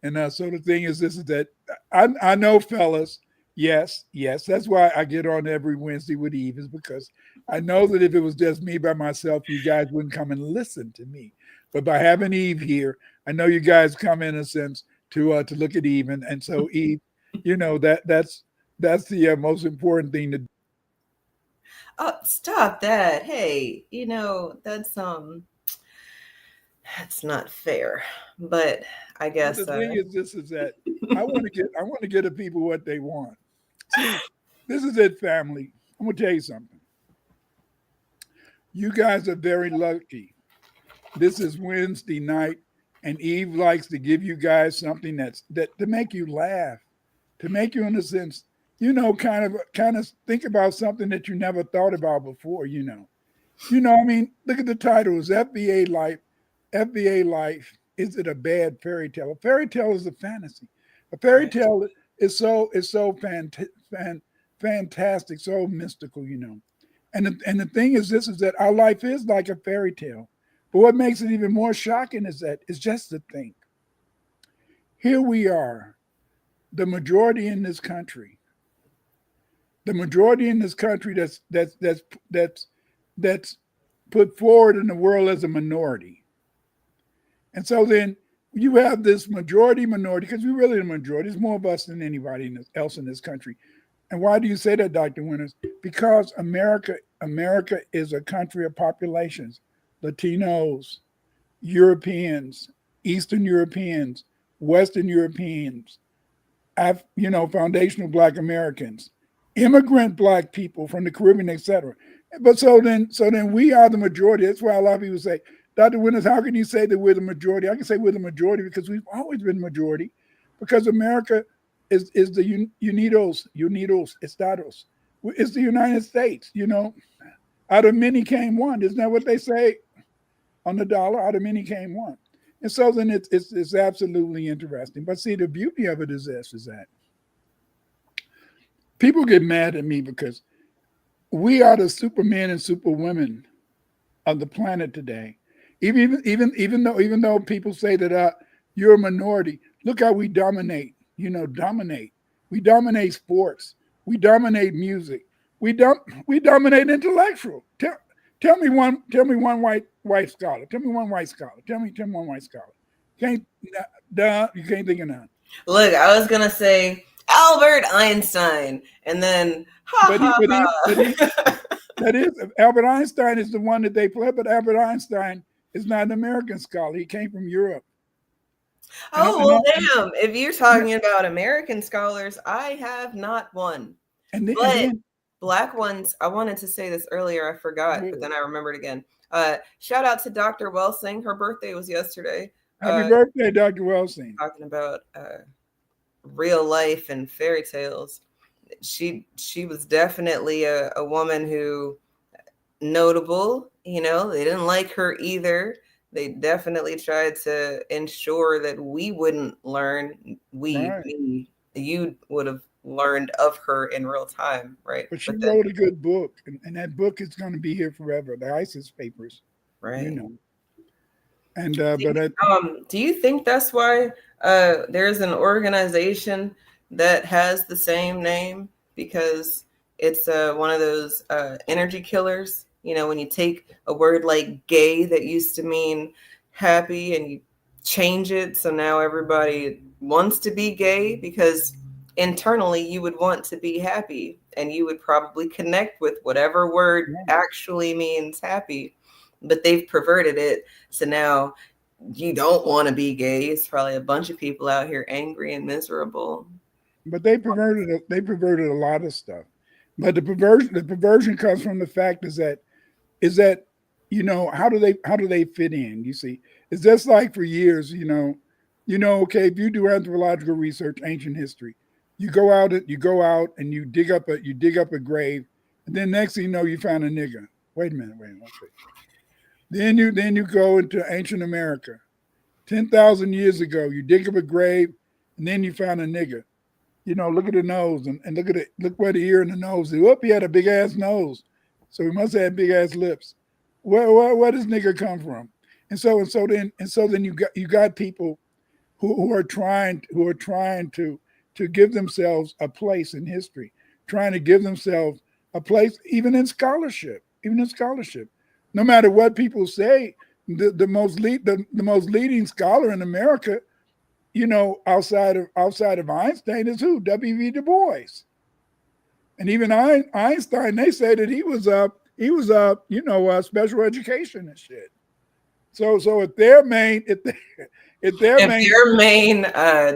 And so the thing is that I know, fellas, yes, that's why I get on every Wednesday with Eve, is because I know that if it was just me by myself, you guys wouldn't come and listen to me. But by having Eve here, I know you guys come in a sense to look at Eve, and so Eve, that's the most important thing to do. Oh, stop that! Hey, that's not fair. But I guess the thing is that I want to get the people what they want. See, this is it, family. I'm gonna tell you something. You guys are very lucky. This is Wednesday night, and Eve likes to give you guys something that to make you laugh, to make you, in a sense, kind of think about something that you never thought about before. I mean, look at the titles: FBA Life. FBA Life. Is it a bad fairy tale? A fairy tale is a fantasy. A fairy tale is so fantastic, so mystical, And the thing is that our life is like a fairy tale. But what makes it even more shocking is that it's just to think. Here we are, the majority in this country. The majority in this country that's put forward in the world as a minority. And so then you have this minority, because we're really the majority. There's more of us than anybody else in this country. And why do you say that, Dr. Winters? Because America is a country of populations. Latinos, Europeans, Eastern Europeans, Western Europeans, foundational Black Americans, immigrant Black people from the Caribbean, etc. But so then we are the majority. That's why a lot of people say, Dr. Winters, how can you say that we're the majority? I can say we're the majority because we've always been majority, because America is the unidos, estados. It's the United States. You know, out of many came one. Isn't that what they say on the dollar? Out of many came one. And so then it's absolutely interesting. But see, the beauty of it is this: is that people get mad at me because we are the supermen and superwomen of the planet today. Even though people say that you're a minority, look how we dominate. You know, dominate. We dominate sports. We dominate music. We dominate intellectual. Tell me one white scholar. Tell me one white scholar. Tell me one white scholar. You can't think of none. Look, I was gonna say Albert Einstein, and then that is Albert Einstein is the one that they play, but Albert Einstein is not an American scholar. He came from Europe. Oh, well, damn. If you're talking about American scholars, I have not one. But Black ones, I wanted to say this earlier. I forgot, but then I remembered again. Shout out to Dr. Welsing. Her birthday was yesterday. Happy birthday, Dr. Welsing. Talking about real life and fairy tales. She was definitely a woman who notable. You know, they didn't like her either. They definitely tried to ensure that we wouldn't learn. You would have learned of her in real time, right? But she wrote a good book, and that book is going to be here forever. The ISIS papers, right? You know. And do you think that's why there's an organization that has the same name? Because it's one of those energy killers. You know, when you take a word like gay that used to mean happy and you change it, so now everybody wants to be gay because internally you would want to be happy and you would probably connect with whatever word actually means happy, but they've perverted it. So now you don't want to be gay. It's probably a bunch of people out here angry and miserable. But they perverted a lot of stuff. But the perversion comes from the fact is that, you know, how do they fit in? You see, it's just like for years, okay, if you do anthropological research, ancient history, you go out and you dig up a grave, and then next thing you know, you found a nigger. Wait a minute. Okay. Then you go into ancient America, 10,000 years ago, you dig up a grave, and then you found a nigger. You know, look at the nose and look where the ear and the nose is. Whoop, he had a big ass nose, so he must have big ass lips. Where does nigger come from? And so then you got people who are trying to give themselves a place in history, trying to give themselves a place even in scholarship. No matter what people say, the most leading scholar in America, you know, outside of Einstein is who? W.E. Du Bois. And even Einstein, they say that he was special education and shit. So if their main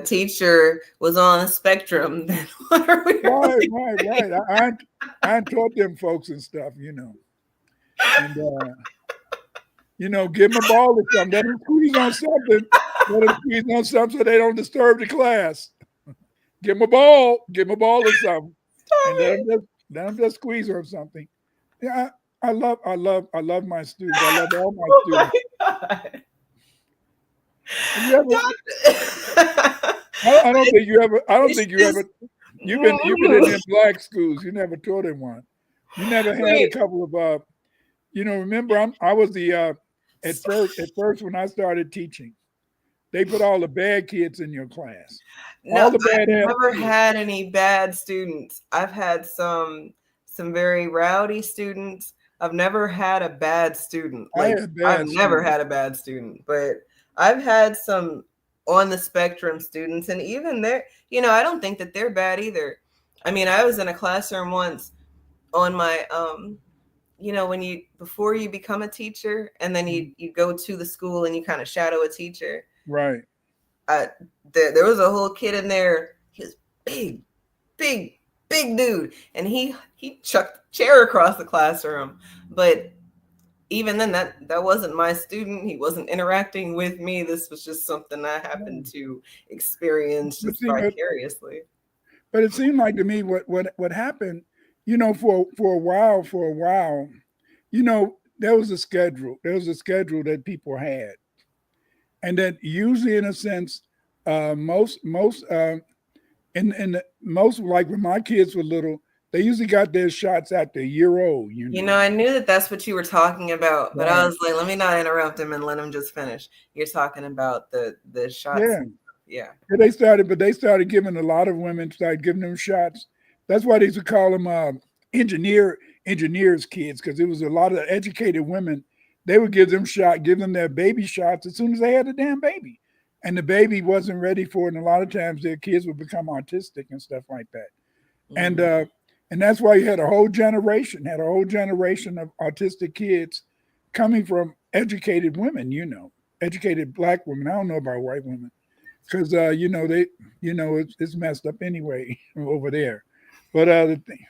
teacher was on the spectrum, then what are we? Right. I taught them folks and stuff, you know. And give them a ball or something. Let them squeeze on something so they don't disturb the class. Give them a ball or something. And let them just squeeze on something. Yeah, I love my students. I love all my students. I don't think you ever. You've been in them black schools. You never taught in one. You never had a couple of. Remember, I was the at first when I started teaching, they put all the bad kids in your class. No, I've never had any bad students. I've had some very rowdy students. I've never had a bad student. I've never had a bad student, but I've had some on the spectrum students, and even they're, I don't think that they're bad either. I mean, I was in a classroom once on my, before you become a teacher, and then you go to the school and you kind of shadow a teacher. Right. There was a whole kid in there. He was big dude, and he chucked a chair across the classroom. But even then, that wasn't my student. He wasn't interacting with me. This was just something I happened to experience just vicariously. But it seemed like to me what happened, for a while, there was a schedule. There was a schedule that people had, and that usually, in a sense, most most like when my kids were little, they usually got their shots after a year old. I knew that that's what you were talking about, but I Right. was like, let me not interrupt him and let him just finish. You're talking about the shots. Yeah. Yeah. But they started giving a lot of women started giving them shots. That's why they used to call them engineers kids, because it was a lot of educated women. They would give them their baby shots as soon as they had a damn baby, and the baby wasn't ready for it. And a lot of times their kids would become autistic and stuff like that. Mhm. And that's why you had a whole generation of autistic kids coming from educated women, educated black women. I don't know about white women, because it's messed up anyway over there. But the thing,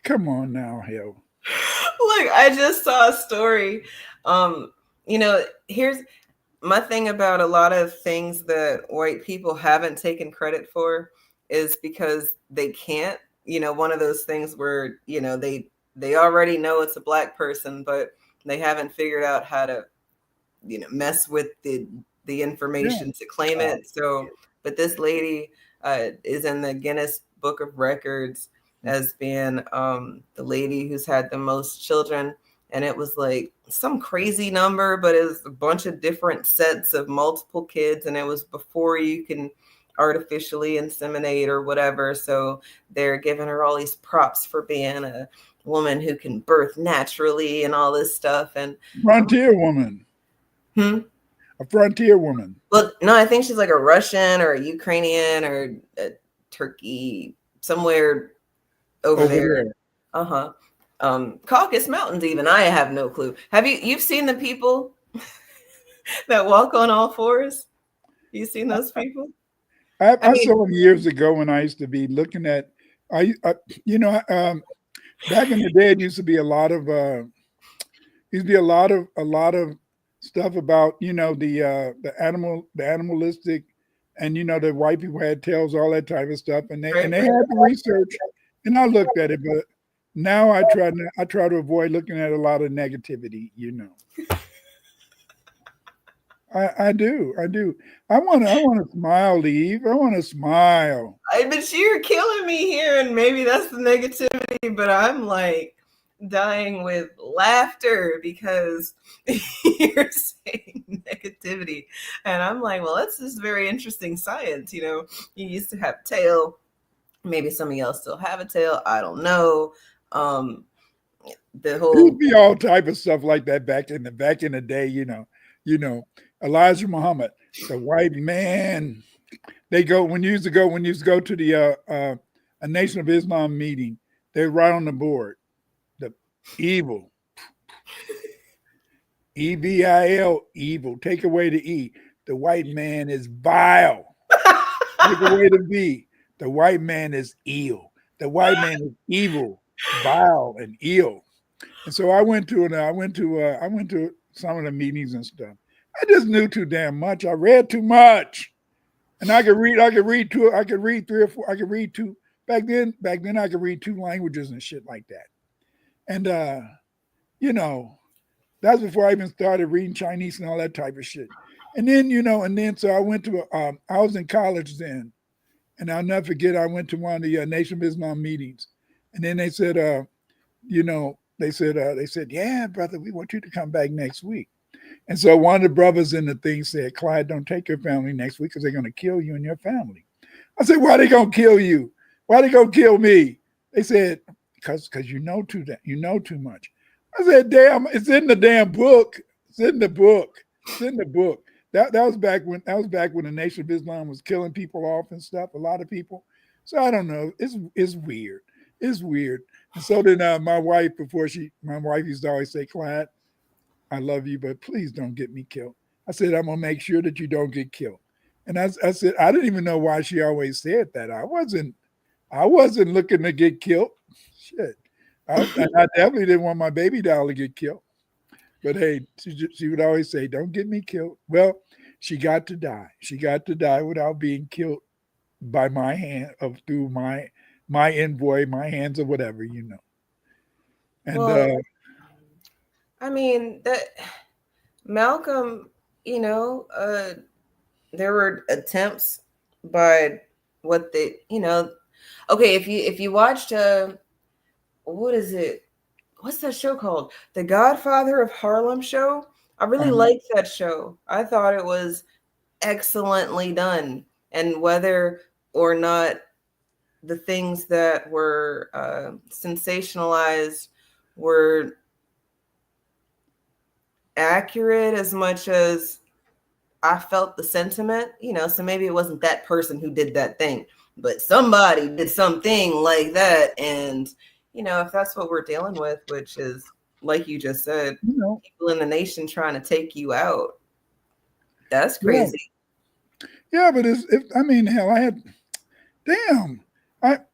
come on now, hell. Look, I just saw a story. Here's my thing about a lot of things that white people haven't taken credit for is because they can't. One of those things where they already know it's a black person, but they haven't figured out how to mess with the information to claim it. So, but this lady is in the Guinness Book of Records as being the lady who's had the most children, and it was like some crazy number, but it was a bunch of different sets of multiple kids, and it was before you can artificially inseminate or whatever. So they're giving her all these props for being a woman who can birth naturally and all this stuff. And Frontier woman. A frontier woman. Well, no, I think she's like a Russian or a Ukrainian or a Turkey, somewhere over there. Caucasus Mountains, even. I have no clue. You've seen the people that walk on all fours? You seen those people? I saw them years ago when I used to be looking at, back in the day, it used to be a lot of stuff about the animalistic, and the white people had tails, all that type of stuff, and they had the research, and I looked at it, but now I try to avoid looking at a lot of negativity. I do. I want to smile, Eve. I want to smile. But you're killing me here, and maybe that's the negativity. But I'm like dying with laughter because you're saying negativity, and I'm like, well, that's just very interesting science. You used to have tail. Maybe some of y'all still have a tail. I don't know. The whole There'd be all type of stuff like that back in the day. Elijah Muhammad, the white man. When you used to go to the a Nation of Islam meeting, they write on the board, the evil, EVIL, evil. Take away the E. The white man is vile. Take away the V. The white man is ill. The white man is evil, vile, and ill. And so I went to some of the meetings and stuff. I just knew too damn much. I read too much, and I could read two. I could read three or four. I could read two. Back then, I could read two languages and shit like that. And that's before I even started reading Chinese and all that type of shit. And then so I went to I was in college then, and I'll never forget. I went to one of the Nation of Islam meetings, and then they said, they said, yeah, brother, we want you to come back next week. And so one of the brothers in the thing said, Clyde, don't take your family next week because they're going to kill you and your family. I said, why are they going to kill you? Why are they going to kill me? They said, because you know too much. I said, damn, it's in the damn book. It's in the book. That was back when the Nation of Islam was killing people off and stuff, a lot of people. So I don't know. It's weird. It's weird. And so then my wife used to always say, Clyde, I love you, but please don't get me killed. I said, I'm going to make sure that you don't get killed. And I said, I didn't even know why she always said that. I wasn't looking to get killed. Shit. I definitely didn't want my baby doll to get killed. But hey, she would always say, don't get me killed. Well, she got to die. She got to die without being killed by my hand through my my envoy, my hands, or whatever, you know. And Well, I mean that Malcolm, there were attempts by what they, okay, if you watched what is it? What's that show called? The Godfather of Harlem show. I really liked that show. I thought it was excellently done. And whether or not the things that were sensationalized were accurate as much as I felt the sentiment, so maybe it wasn't that person who did that thing, but somebody did something like that. And, if that's what we're dealing with, which is, like you just said, people in the nation trying to take you out, that's crazy. Yeah, but hell,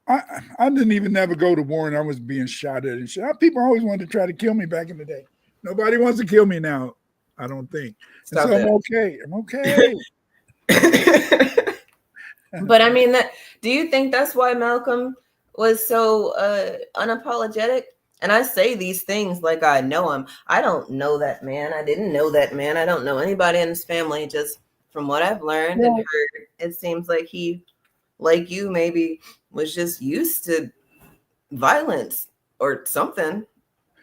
I didn't even never go to war and I was being shot at and shit. People always wanted to try to kill me back in the day. Nobody wants to kill me now, I don't think. So I'm okay. I'm okay. But I mean, do you think that's why Malcolm was so unapologetic? And I say these things like I know him. I don't know that man. I didn't know that man. I don't know anybody in his family. Just from what I've learned and heard, it seems like he, like you, maybe was just used to violence or something.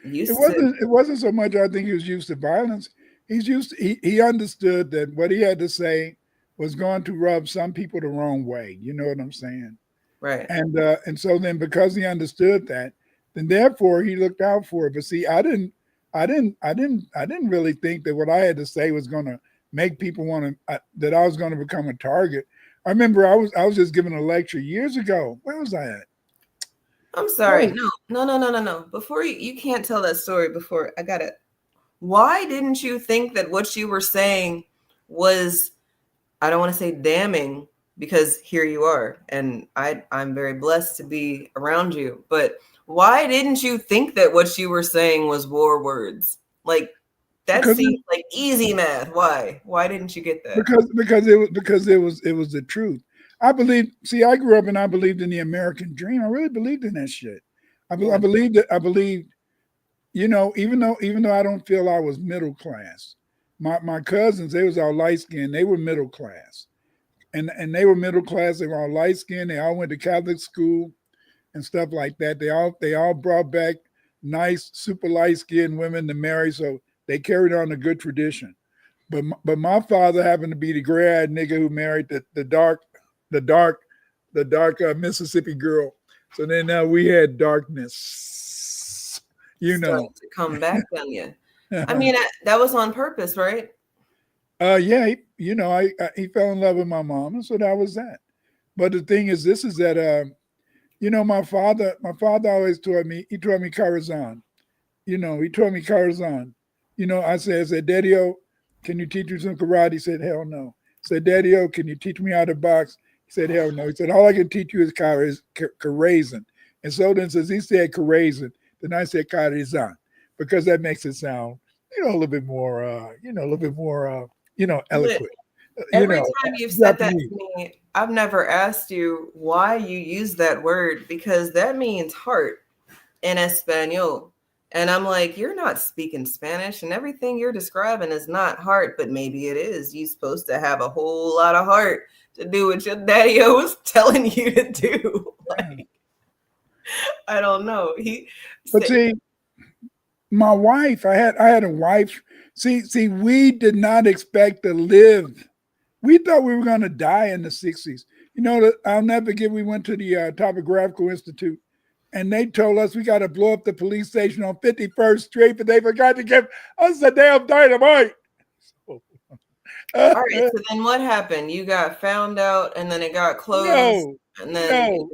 It wasn't so much I think he was used to violence. He understood that what he had to say was going to rub some people the wrong way. You know what I'm saying? Right. And so then because he understood that, then therefore he looked out for it. But see, I didn't really think that what I had to say was going to make people want to, that I was going to become a target. I remember I was just giving a lecture years ago. Where was I at? I'm sorry. No. Before you can't tell that story before I got it. Why didn't you think that what you were saying was, I don't want to say damning, because here you are and I'm very blessed to be around you, but why didn't you think that what you were saying was war words? Like that seems like easy math. Why didn't you get that? Because it was the truth. I grew up and I believed in the American dream. I really believed in that shit. I believed, even though I don't feel I was middle class, my cousins, they was all light skinned, they were middle class. And they were middle class, they were all light skinned, they all went to Catholic school and stuff like that. They all brought back nice, super light skinned women to marry, so they carried on a good tradition. But my father happened to be the gray-eyed nigga who married the dark Mississippi girl. So then we had darkness, to come back on you. I mean, that was on purpose, right? Yeah, he fell in love with my mom, and so that was that. But the thing is, this is that my father always taught me. He taught me Karazhan. He taught me Karazhan. I said, Daddy-o, can you teach me some karate? He said, hell no. I said, Daddy-o, can you teach me how to box? He said, hell no. He said, all I can teach you is Karazhan. And so then, since he said Karazhan, then I said Karazhan, because that makes it sound, a little bit more, eloquent. Every time you've said that to me, I've never asked you why you use that word, because that means heart in Espanol. And I'm like, you're not speaking Spanish and everything you're describing is not heart, but maybe it is. You're supposed to have a whole lot of heart to do what your daddy-o was telling you to do. Like, I don't know. See, my wife, I had a wife. See, we did not expect to live. We thought we were going to die in the 60s. I'll never forget, we went to the Topographical Institute, and they told us we got to blow up the police station on 51st Street, but they forgot to give us the damn dynamite. All right, so then what happened? You got found out, and then it got closed, and then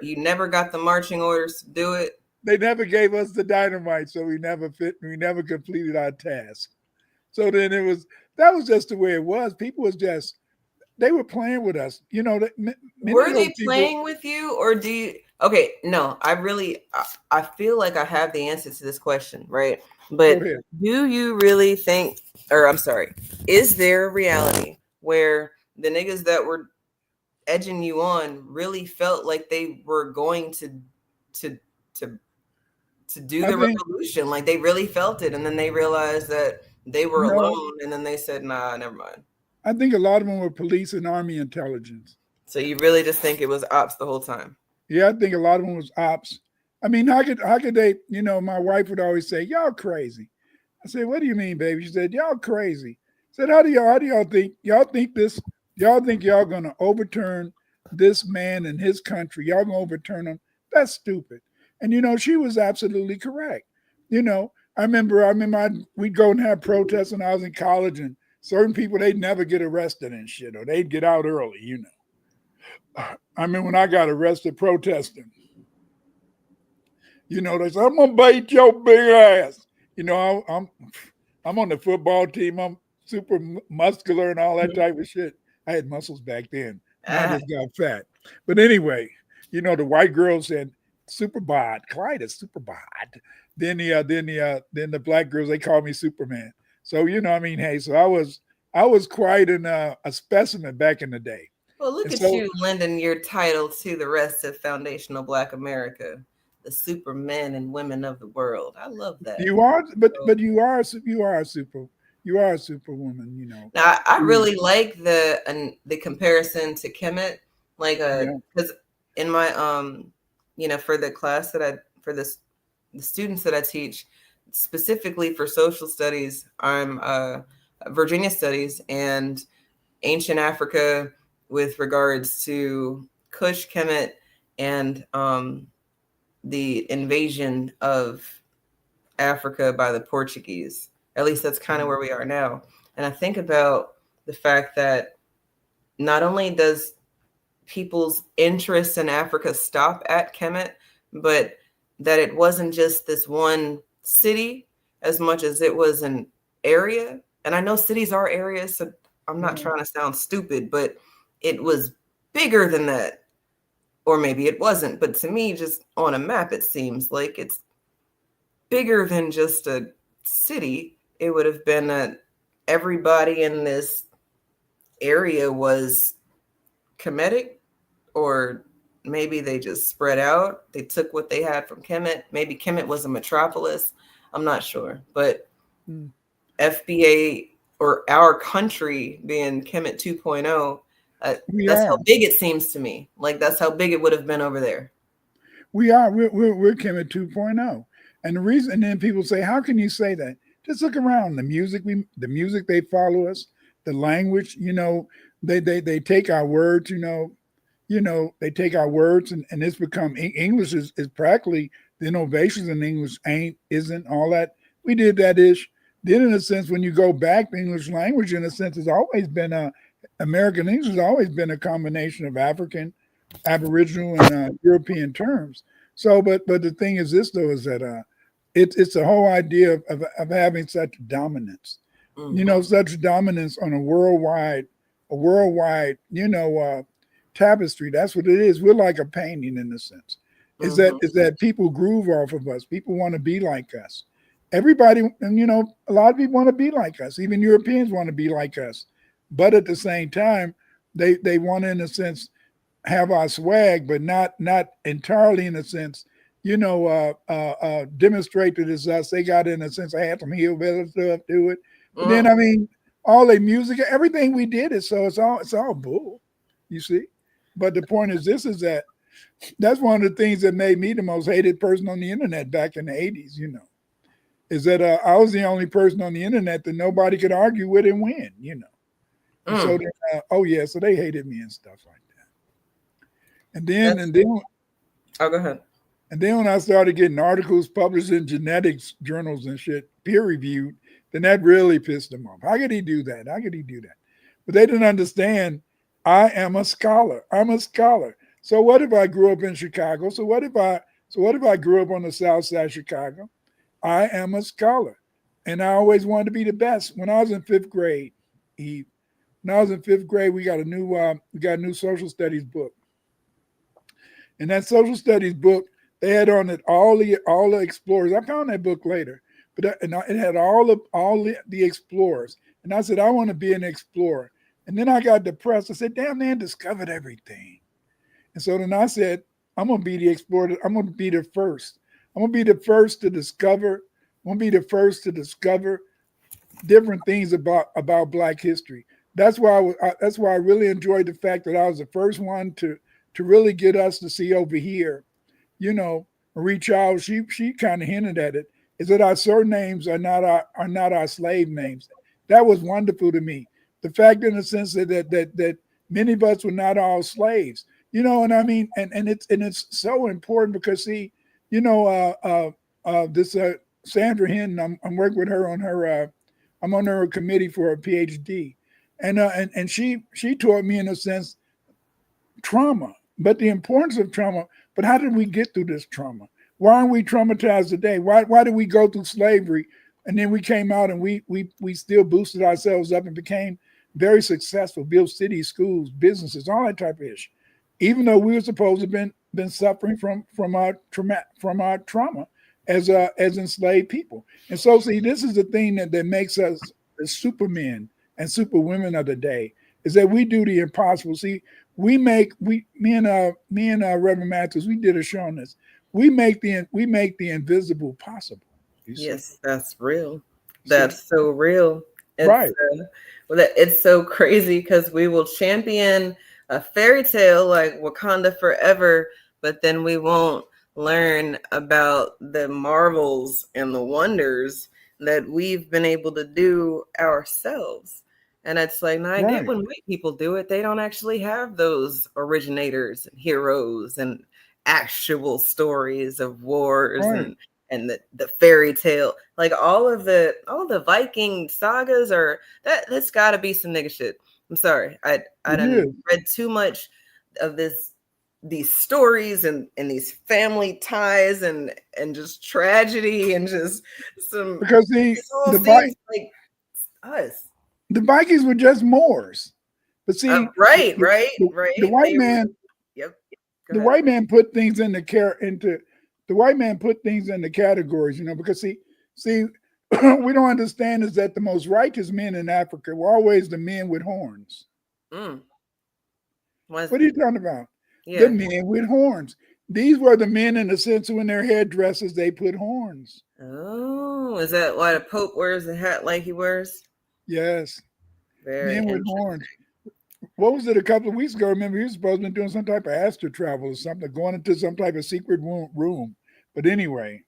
you never got the marching orders to do it. They never gave us the dynamite, so we never completed our task. So then that was just the way it was. People they were playing with us. Were they playing with you, or do you? Okay, no, I feel like I have the answer to this question, right? But do you really think, or I'm sorry, is there a reality where the niggas that were edging you on really felt like they were going to to do I the think, revolution. Like they really felt it, and then they realized that they were no, alone, and then they said, "Nah, never mind." I think a lot of them were police and army intelligence. So you really just think it was ops the whole time? Yeah, I think a lot of them was ops. I mean, how could they, my wife would always say, y'all crazy. I said, what do you mean, baby? She said, y'all crazy. I said, how do y'all think? Y'all think y'all gonna overturn this man and his country? Y'all gonna overturn him? That's stupid. And she was absolutely correct. I remember we'd go and have protests when I was in college, and certain people, they'd never get arrested and shit, or they'd get out early. I mean, when I got arrested protesting, they said, I'm gonna bite your big ass. I'm on the football team. I'm super muscular and all that type of shit. I had muscles back then. I just got fat. But anyway, the white girls said super bod. Clyde is super bod. Then the black girls, they called me Superman. So hey, so I was quite a specimen back in the day. Well, look at you lending your title to the rest of Foundational Black America, the supermen and women of the world. I love that. You are, but you are a superwoman. Now, I really like the comparison to Kemet, like because in my for the class for the students that I teach, specifically for social studies, I'm Virginia studies and ancient Africa, with regards to Kush, Kemet, and the invasion of Africa by the Portuguese. At least that's kind of where we are now. And I think about the fact that not only does people's interest in Africa stop at Kemet, but that it wasn't just this one city as much as it was an area. And I know cities are areas, so I'm not trying to sound stupid, but it was bigger than that. Or maybe it wasn't. But to me, just on a map, it seems like it's bigger than just a city. It would have been everybody in this area was Kemetic, or maybe they just spread out. They took what they had from Kemet. Maybe Kemet was a metropolis. I'm not sure. But FBA, or our country being Kemet 2.0, that's how big it seems to me. Like that's how big it would have been over there. We're Kemet 2.0. And the reason, and then people say, how can you say that? Just look around. The music they follow us, the language, they take our words, they take our words and it's become English is practically, the innovations in English isn't all that. We did that ish. Then in a sense, when you go back, the English language in a sense has always been American English has always been a combination of African, Aboriginal, and European terms. So, but the thing is this though, is that it's the whole idea of having such dominance, such dominance on a worldwide, tapestry. That's what it is. We're like a painting in a sense. Is that people groove off of us. People want to be like us. Everybody, and a lot of people want to be like us. Even Europeans want to be like us. But at the same time, they want to, in a sense, have our swag, but not entirely in a sense, demonstrate that it's us. They got, in a sense, I had some hillbilly stuff to it. But then, I mean, all their music, everything we did is so it's all bull, you see. But the point is this, is that's one of the things that made me the most hated person on the internet back in the 80s, is that I was the only person on the internet that nobody could argue with and win, So so they hated me and stuff like that. And then go ahead. And then when I started getting articles published in genetics journals and shit, peer reviewed, then that really pissed them off. How could he do that? But they didn't understand. I am a scholar. I'm a scholar. So what if I grew up in Chicago? So what if I grew up on the south side of Chicago? I am a scholar. And I always wanted to be the best. When I was in fifth grade, we got a new social studies book. And that social studies book, they had on it all the explorers. I found that book later, but it had all the explorers. And I said, I want to be an explorer. And then I got depressed. I said, damn, they discovered everything. And so then I said, I'm going to be the explorer. I'm going to be the first. I'm going to be the first to discover. I'm going to be the first to discover different things about Black history. That's why that's why I really enjoyed the fact that I was the first one to really get us to see over here. You know, Marie Childs, she kind of hinted at it, is that our surnames are not our slave names. That was wonderful to me. The fact, in the sense that many of us were not all slaves. You know, and I mean, and it's so important because, see, you know, this Sandra Hinton, I'm working with her on her. I'm on her committee for a PhD, and she taught me, in a sense, trauma, but the importance of trauma. But how did we get through this trauma? Why aren't we traumatized today? Why did we go through slavery, and then we came out and we still boosted ourselves up and became very successful, built cities, schools, businesses, all that type of issue, even though we were supposed to have been suffering from our trauma as enslaved people. And so, see, this is the thing that makes us the supermen and superwomen of the day, is that we do the impossible. See, me and Reverend Matthews, we did a show on this. We make the invisible possible. Yes, that's real. That's so real. It's, right. It's so crazy because we will champion a fairy tale like Wakanda Forever, but then we won't learn about the marvels and the wonders that we've been able to do ourselves. And it's like, now I get when white people do it, they don't actually have those originators and heroes and actual stories of wars and the fairy tale. Like all the Viking sagas that's gotta be some nigga shit. I'm sorry. I done read too much of these stories and these family ties and just tragedy and just some, because like us. The Vikings were just Moors, but see, right. The white man, the white man put things the white man put things into categories, you know, because see, we don't understand is that the most righteous men in Africa were always the men with horns. What are you talking about? The men with horns. These were the men, in the sense, when their headdresses, they put horns. Oh, is that why the Pope wears the hat like he wears? Yes. Very men with horns. What was it a couple of weeks ago? Remember, he was supposed to be doing some type of astral travel or something, going into some type of secret room. But anyway.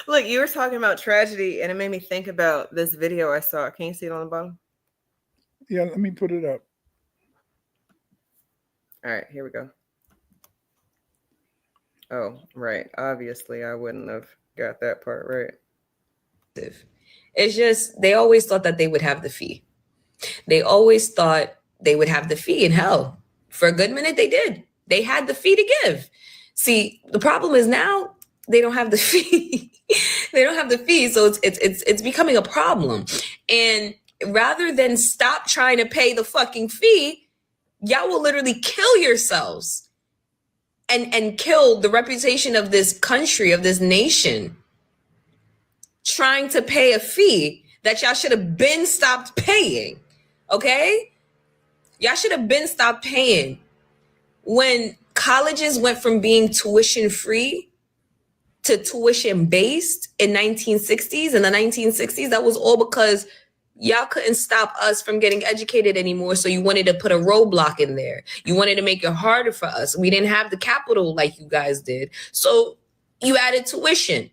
Look, you were talking about tragedy, and it made me think about this video I saw. Can you see it on the bottom? Yeah, let me put it up. All right, here we go. Oh, right. Obviously, I wouldn't have got that part right. It's just, they always thought that they would have the fee. They always thought they would have the fee, and hell, for a good minute they did. They had the fee to give. See, the problem is now they don't have the fee. They don't have the fee, so it's becoming a problem. And rather than stop trying to pay the fucking fee, y'all will literally kill yourselves and kill the reputation of this country, of this nation, trying to pay a fee that y'all should have been stopped paying. Okay? Y'all should have been stopped paying. When colleges went from being tuition free to tuition based in 1960s, in the 1960s, that was all because y'all couldn't stop us from getting educated anymore. So you wanted to put a roadblock in there. You wanted to make it harder for us. We didn't have the capital like you guys did. So you added tuition.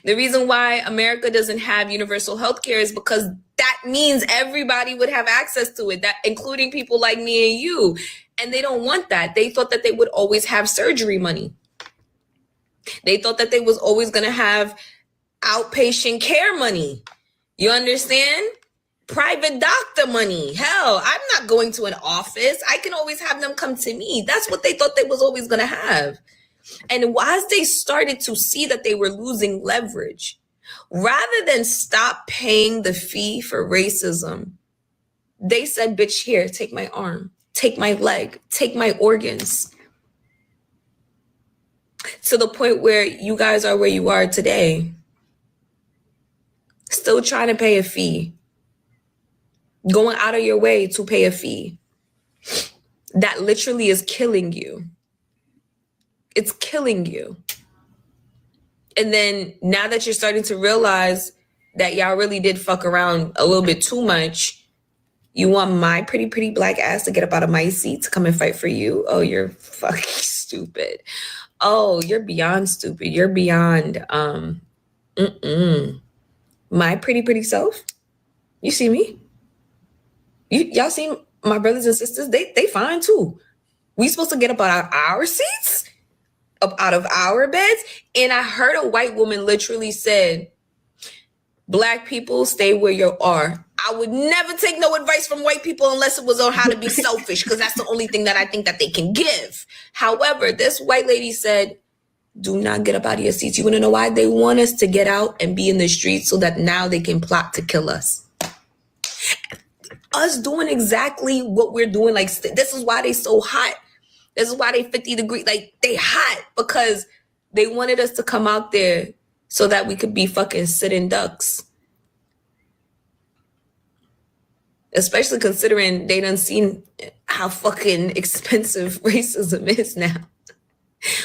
The reason why America doesn't have universal health care is because that means everybody would have access to it, that including people like me and you. And they don't want that. They thought that they would always have surgery money. They thought that they was always going to have outpatient care money. You understand? Private doctor money. Hell, I'm not going to an office. I can always have them come to me. That's what they thought they was always going to have. And as they started to see that they were losing leverage, rather than stop paying the fee for racism, they said, bitch, here, take my arm, take my leg, take my organs. To the point where you guys are where you are today, still trying to pay a fee going out of your way to pay a fee that literally is killing you. It's killing you. And then now that you're starting to realize that y'all really did fuck around a little bit too much, you want my pretty black ass to get up out of my seat to come and fight for you? Oh, you're fucking stupid. Oh, you're beyond stupid. You're beyond my pretty self. You see me? Y'all see my brothers and sisters? They fine too. We supposed to get up out of our seats, up out of our beds. And I heard a white woman literally said, Black people, stay where you are. I would never take no advice from white people unless it was on how to be selfish, because that's the only thing that I think that they can give. However, this white lady said, do not get up out of your seats. You want to know why? They want us to get out and be in the streets so that now they can plot to kill us. Us doing exactly what we're doing. Like, this is why they so hot. This is why they 50 degrees. Like, they hot because they wanted us to come out there so that we could be fucking sitting ducks. Especially considering they done seen how fucking expensive racism is now.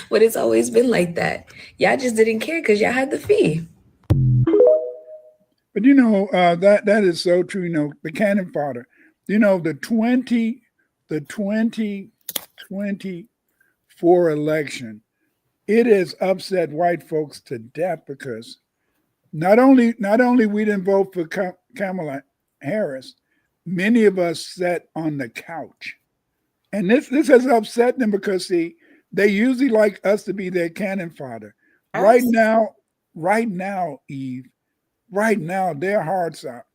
But it's always been like that. Y'all just didn't care because y'all had the fee. But that is so true. The cannon fodder. The 2024 election, it has upset white folks to death because not only we didn't vote for Kamala Harris, many of us sat on the couch, and this has upset them because they usually like us to be their cannon fodder. Right now, Eve. Right now, their hearts are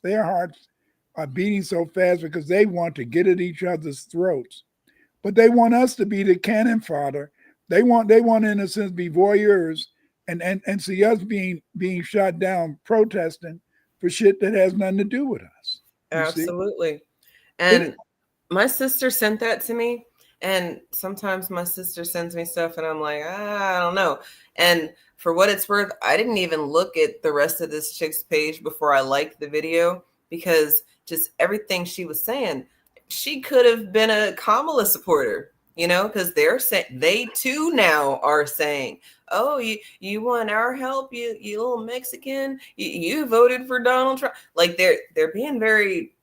beating so fast because they want to get at each other's throats. But they want us to be the cannon fodder. They want in a sense be voyeurs and see us being shot down protesting for shit that has nothing to do with us. Absolutely. And my sister sent that to me. And sometimes my sister sends me stuff and I'm like, I don't know. And for what it's worth, I didn't even look at the rest of this chick's page before I liked the video, because just everything she was saying, she could have been a Kamala supporter, because they too now are saying, oh, you want our help, you little Mexican, you voted for Donald Trump. Like they're being very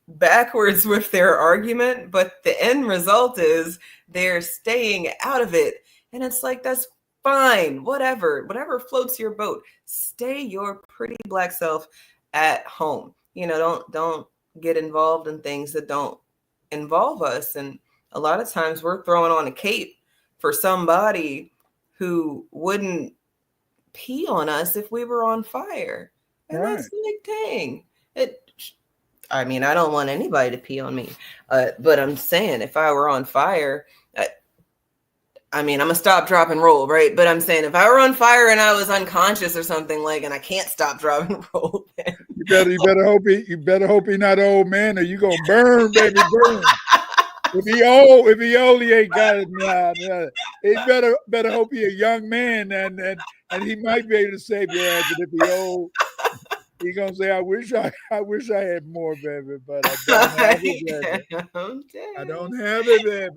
backwards with their argument, but the end result is they're staying out of it. And it's like, that's fine, whatever floats your boat. Stay your pretty black self at home. Don't get involved in things that don't involve us. And a lot of times we're throwing on a cape for somebody who wouldn't pee on us if we were on fire. And that's like, dang. I don't want anybody to pee on me. But I'm saying, if I were on fire, I'm gonna stop, drop, and roll, right? But I'm saying, if I were on fire and I was unconscious or something, and I can't stop, drop, and roll, then you better hope he not an old man, or you gonna burn, baby, burn. If he old, he ain't got it now. He better hope he a young man, and he might be able to save your ass. But if he old, he gonna say, I wish I had more, baby, but I don't have it, baby. I don't have it, baby.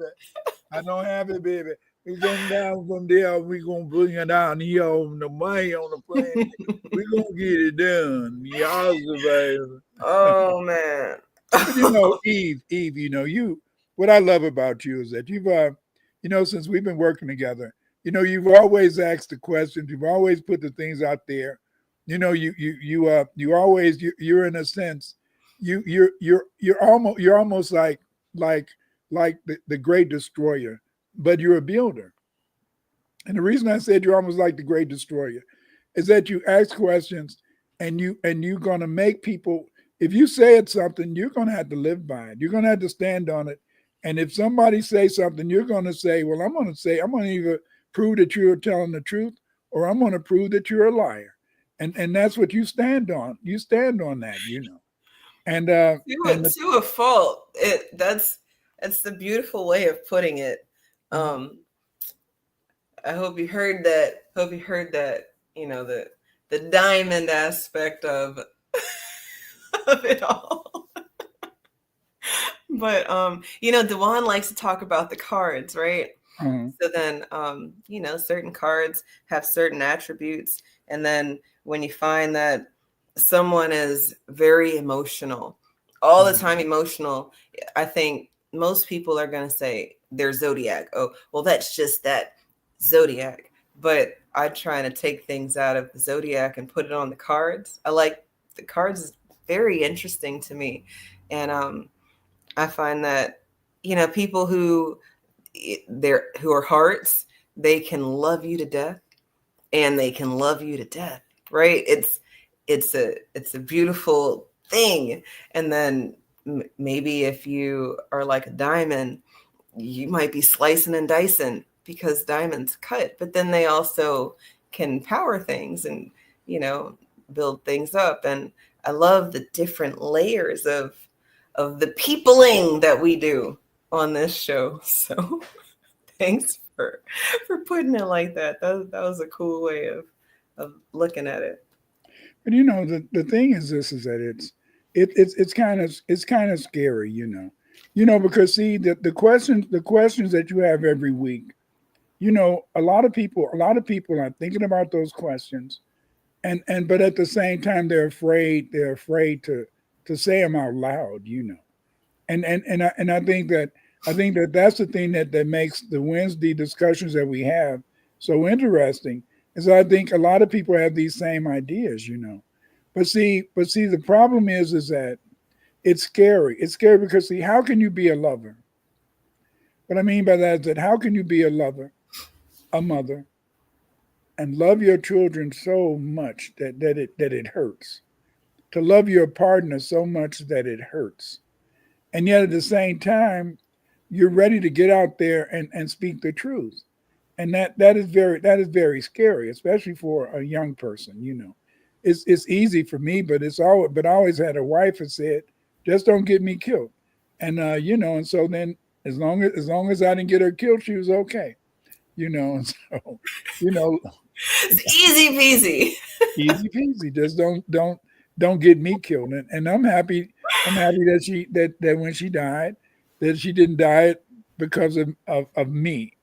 I don't have it, baby. We going down from there. We gonna bring it down here on the money on the plane. We gonna get it done. Y'all, baby. Oh man. Eve. What I love about you is that you've since we've been working together, you've always asked the questions. You've always put the things out there. You're in a sense, you're almost like the great destroyer, but you're a builder. And the reason I said you're almost like the great destroyer is that you ask questions and you're gonna make people, if you said something, you're gonna have to live by it. You're gonna have to stand on it. And if somebody says something, you're gonna say, well, I'm gonna either prove that you're telling the truth, or I'm gonna prove that you're a liar. And that's what you stand on. You stand on that, And to a fault. That's the beautiful way of putting it. I hope you heard that. The diamond aspect of of it all. But Dewan likes to talk about the cards, right? Uh-huh. So then certain cards have certain attributes, and then when you find that someone is very emotional, all the time emotional, I think most people are going to say they're zodiac. Oh, well, that's just that zodiac. But I try to take things out of the zodiac and put it on the cards. I like the cards is very interesting to me. And I find that, people who are hearts, they can love you to death, and they can love you to death, right? It's a beautiful thing. And then maybe if you are like a diamond, you might be slicing and dicing because diamonds cut, but then they also can power things and, build things up. And I love the different layers of the peopling that we do on this show. So thanks for putting it like that. That was a cool way of looking at it. But the thing is this, is that it's kind of scary, because see the questions that you have every week, a lot of people are thinking about those questions, and but at the same time they're afraid to say them out loud, and I think that that's the thing that makes the Wednesday discussions that we have so interesting, is I think a lot of people have these same ideas, but see the problem is that it's scary. It's scary because see, how can you be a lover? What I mean by that is that how can you be a lover, a mother, and love your children so much that it hurts? To love your partner so much that it hurts. And yet at the same time, you're ready to get out there and speak the truth. And that is very scary, especially for a young person, It's easy for me, but I always had a wife that said, just don't get me killed. And and so then as long as I didn't get her killed, she was okay. And so, It's easy peasy. easy peasy. Just don't get me killed. And I'm happy that when she died, that she didn't die because of me,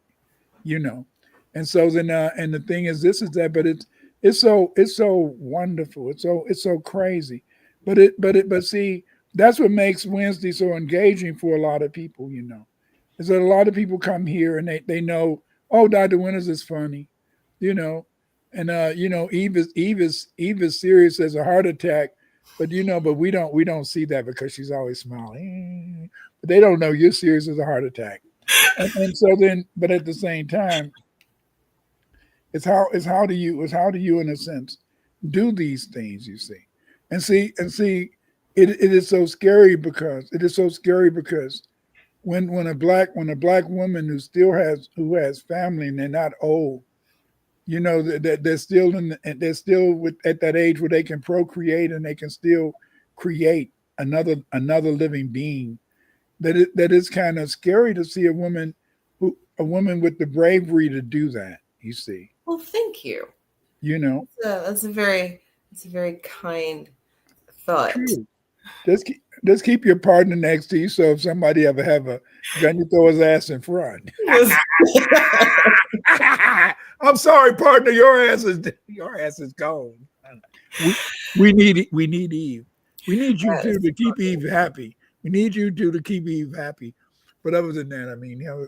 And so then and the thing is this, is that, but it's so wonderful. It's so crazy. But see, that's what makes Wednesday so engaging for a lot of people, Is that a lot of people come here and they know, oh, Dr. Winters is funny, And Eve is serious as a heart attack, but but we don't see that because she's always smiling. But they don't know you're serious as a heart attack. And so then, but at the same time, it's how do you in a sense do these things, you see, and see it is so scary because when a black woman who has family and they're not old, that they're still at that age where they can procreate and they can still create another living being, that is kind of scary to see a woman with the bravery to do that, you see. Well, thank you. That's a very kind thought. True. Just keep your partner next to you, so if somebody ever have a gun, you throw his ass in front. I'm sorry, partner. Your ass is gone. We need Eve. We need you two to keep Eve happy. We need you two to keep Eve happy. But other than that, I mean, I'll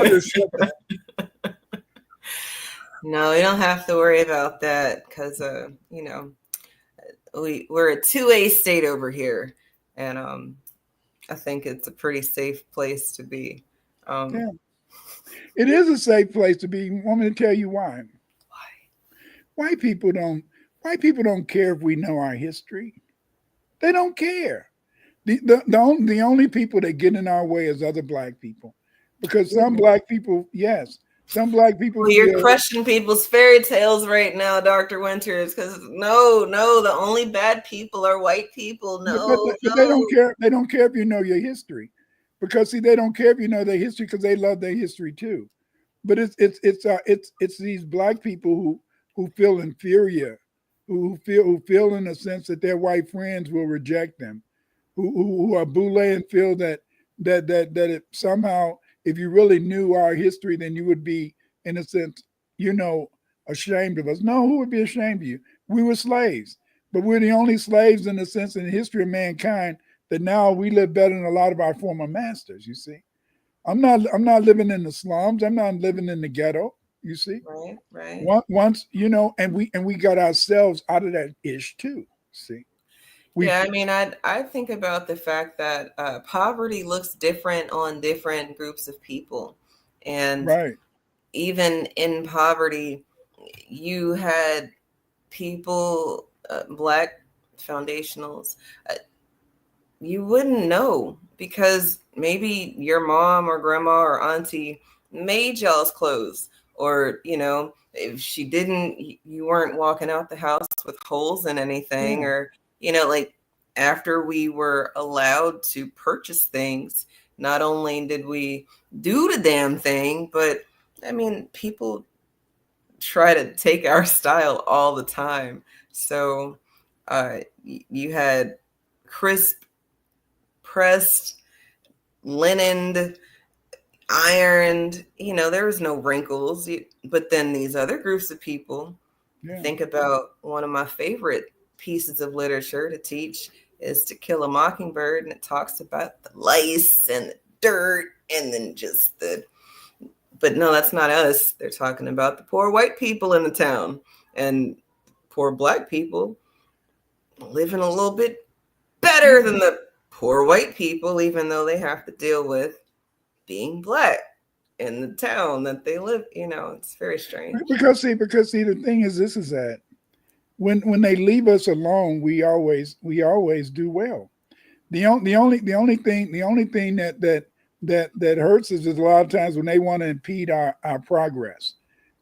just shut that. No, you don't have to worry about that because we're a 2A state over here, and I think it's a pretty safe place to be. Yeah. It is a safe place to be. Want me to tell you why? Why? White people don't care if we know our history. They don't care. The only people that get in our way is other black people, because some black people, yes, some black people. Well, you're crushing people's fairy tales right now, Dr. Winters. Because no, the only bad people are white people. No, but they don't care. They don't care if you know your history, because see, they don't care if you know their history because they love their history too. But it's these black people who feel inferior who feel in a sense that their white friends will reject them, who are boule and feel that it somehow, if you really knew our history, then you would be, in a sense, ashamed of us. No, who would be ashamed of you? We were slaves, but we're the only slaves in a sense in the history of mankind that now we live better than a lot of our former masters. You see, I'm not living in the slums. I'm not living in the ghetto. You see, right. Once and we got ourselves out of that ish too. See, yeah, I mean, I think about the fact that poverty looks different on different groups of people, and right. even in poverty, you had people, Black foundationals, you wouldn't know because maybe your mom or grandma or auntie made y'all's clothes, or if she didn't, you weren't walking out the house with holes in anything. Yeah. Or like after we were allowed to purchase things, not only did we do the damn thing, but I mean, people try to take our style all the time. So you had crisp, pressed, linened, ironed, there was no wrinkles. But then these other groups of people, think about one of my favorite pieces of literature to teach is To Kill a Mockingbird, and it talks about the lice and the dirt and then just but no, that's not us. They're talking about the poor white people in the town, and poor Black people living a little bit better than the poor white people, even though they have to deal with being Black in the town that they live. It's very strange. Because see, the thing is, this is that when they leave us alone, we always do well. The only thing that hurts us is a lot of times when they want to impede our progress.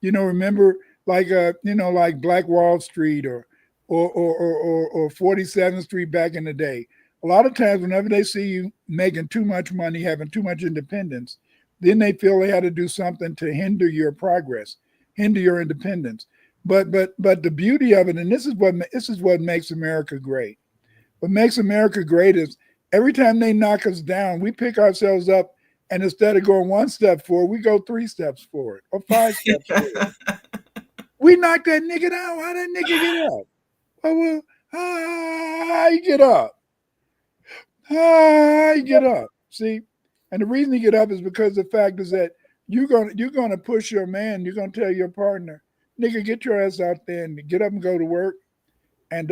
Remember, like like Black Wall Street or 47th Street back in the day. A lot of times, whenever they see you making too much money, having too much independence, then they feel they had to do something to hinder your progress, hinder your independence. But the beauty of it, and this is what makes America great. What makes America great is every time they knock us down, we pick ourselves up, and instead of going one step forward, we go 3 steps forward or 5 steps forward. We knock that nigga down. How that nigga get up? Well, how you get up? How you get up? See, and the reason you get up is because the fact is that you're gonna push your man. You're gonna tell your partner, nigga, get your ass out there and get up and go to work. And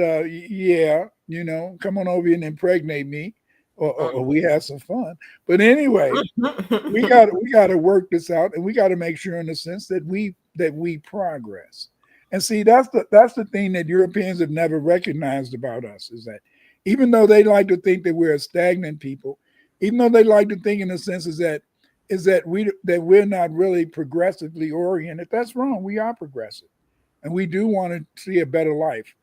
come on over and impregnate me, or we have some fun. But anyway, we got to work this out, and we got to make sure, in a sense, that we progress. And see, that's the thing that Europeans have never recognized about us, is that even though they like to think that we're a stagnant people, even though they like to think, in a sense, is that we're not really progressively oriented. That's wrong. We are progressive, and we do want to see a better life.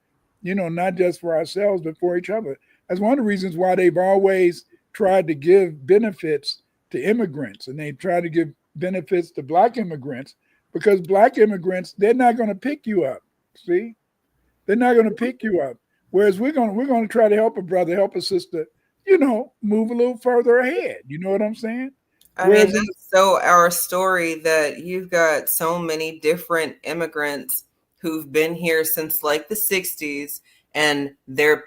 Not just for ourselves, but for each other. That's one of the reasons why they've always tried to give benefits to immigrants, and they try to give benefits to Black immigrants, because Black immigrants, they're not going to pick you up. See, they're not going to pick you up. Whereas we're going to try to help a brother, help a sister, move a little further ahead. You know what I'm saying? I mean, that's so our story that you've got so many different immigrants who've been here since like the 60s, and their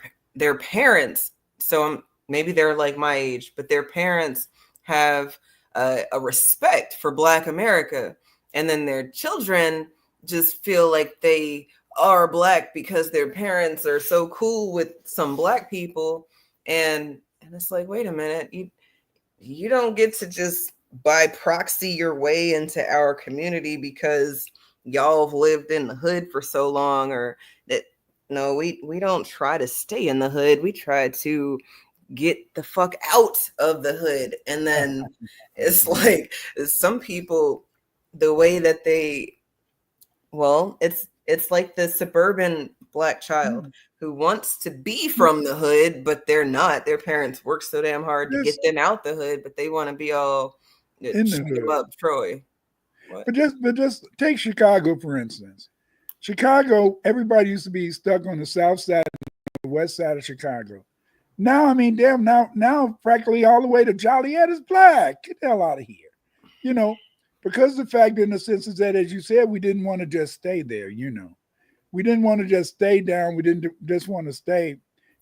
parents, so maybe they're like my age, but their parents have a respect for Black America, and then their children just feel like they are Black because their parents are so cool with some Black people, and it's like, wait a minute, you don't get to just by proxy your way into our community because y'all have lived in the hood for so long, or that. No, we don't try to stay in the hood. We try to get the fuck out of the hood. And then it's like some people, the way that it's like the suburban Black child who wants to be from the hood, but they're not. Their parents work so damn hard to get them out the hood, but they want to be all in the hood. Up, Troy. What? But just take Chicago, for instance. Chicago, everybody used to be stuck on the south side and the west side of Chicago. Now, I mean, damn, now practically all the way to Joliet is black. Get the hell out of here. You know, because the fact in the sense is that, as you said, we didn't want to just stay there, you know. We didn't want to just stay down. We didn't just want to stay,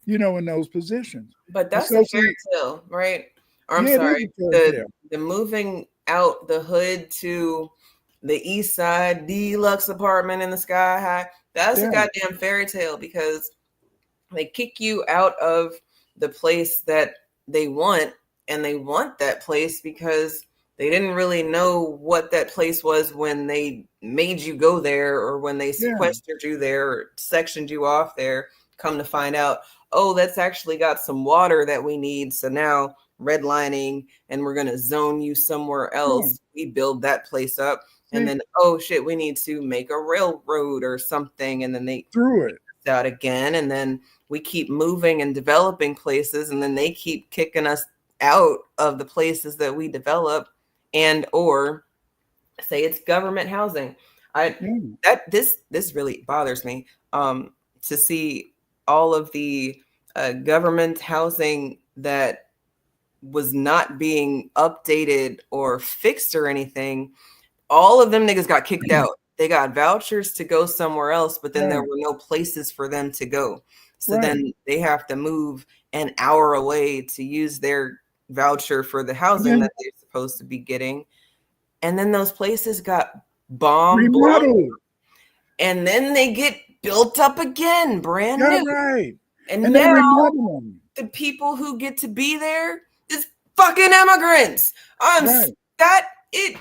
you know, in those positions. But that's So a fairy tale, right? Or I'm Yeah, it is sorry, a fairy tale. the moving out the hood to the east side deluxe apartment in the sky high. That's a Yeah. goddamn fairy tale, because they kick you out of the place that they want, and they want that place because they didn't really know what that place was when they made you go there, or when they Yeah. sequestered you there, or sectioned you off there. Come to find out, oh, that's actually got some water that we need. So now redlining, and we're going to zone you somewhere else. We build that place up. And See? then, oh shit, we need to make a railroad or something. And then they Through it. out again. And then we keep moving and developing places. And then they keep kicking us out of the places that we develop, and or say it's government housing. This really bothers me to see all of the government housing that was not being updated or fixed or anything. All of them niggas got kicked out. They got vouchers to go somewhere else, but then there were no places for them to go. So then they have to move an hour away to use their voucher for the housing that they're supposed to be getting. And then those places got bombed, Remodeled. and then they get built up again, brand Yeah, new. right. And And they now remodel them. the people who get to be there is fucking immigrants. Right. That it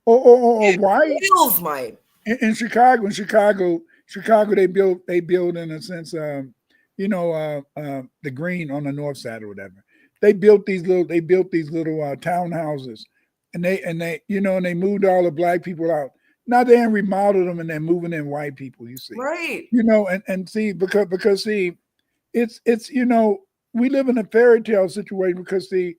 Or why? kills my In Chicago, they build in a sense, you know, the green on the north side or whatever. They built these little townhouses, and they you know, and they moved all the black people out. Now they ain't remodeled them, and they're moving in white people. You see, right. you know, and see because see, it's you know, we live in a fairy tale situation, because see,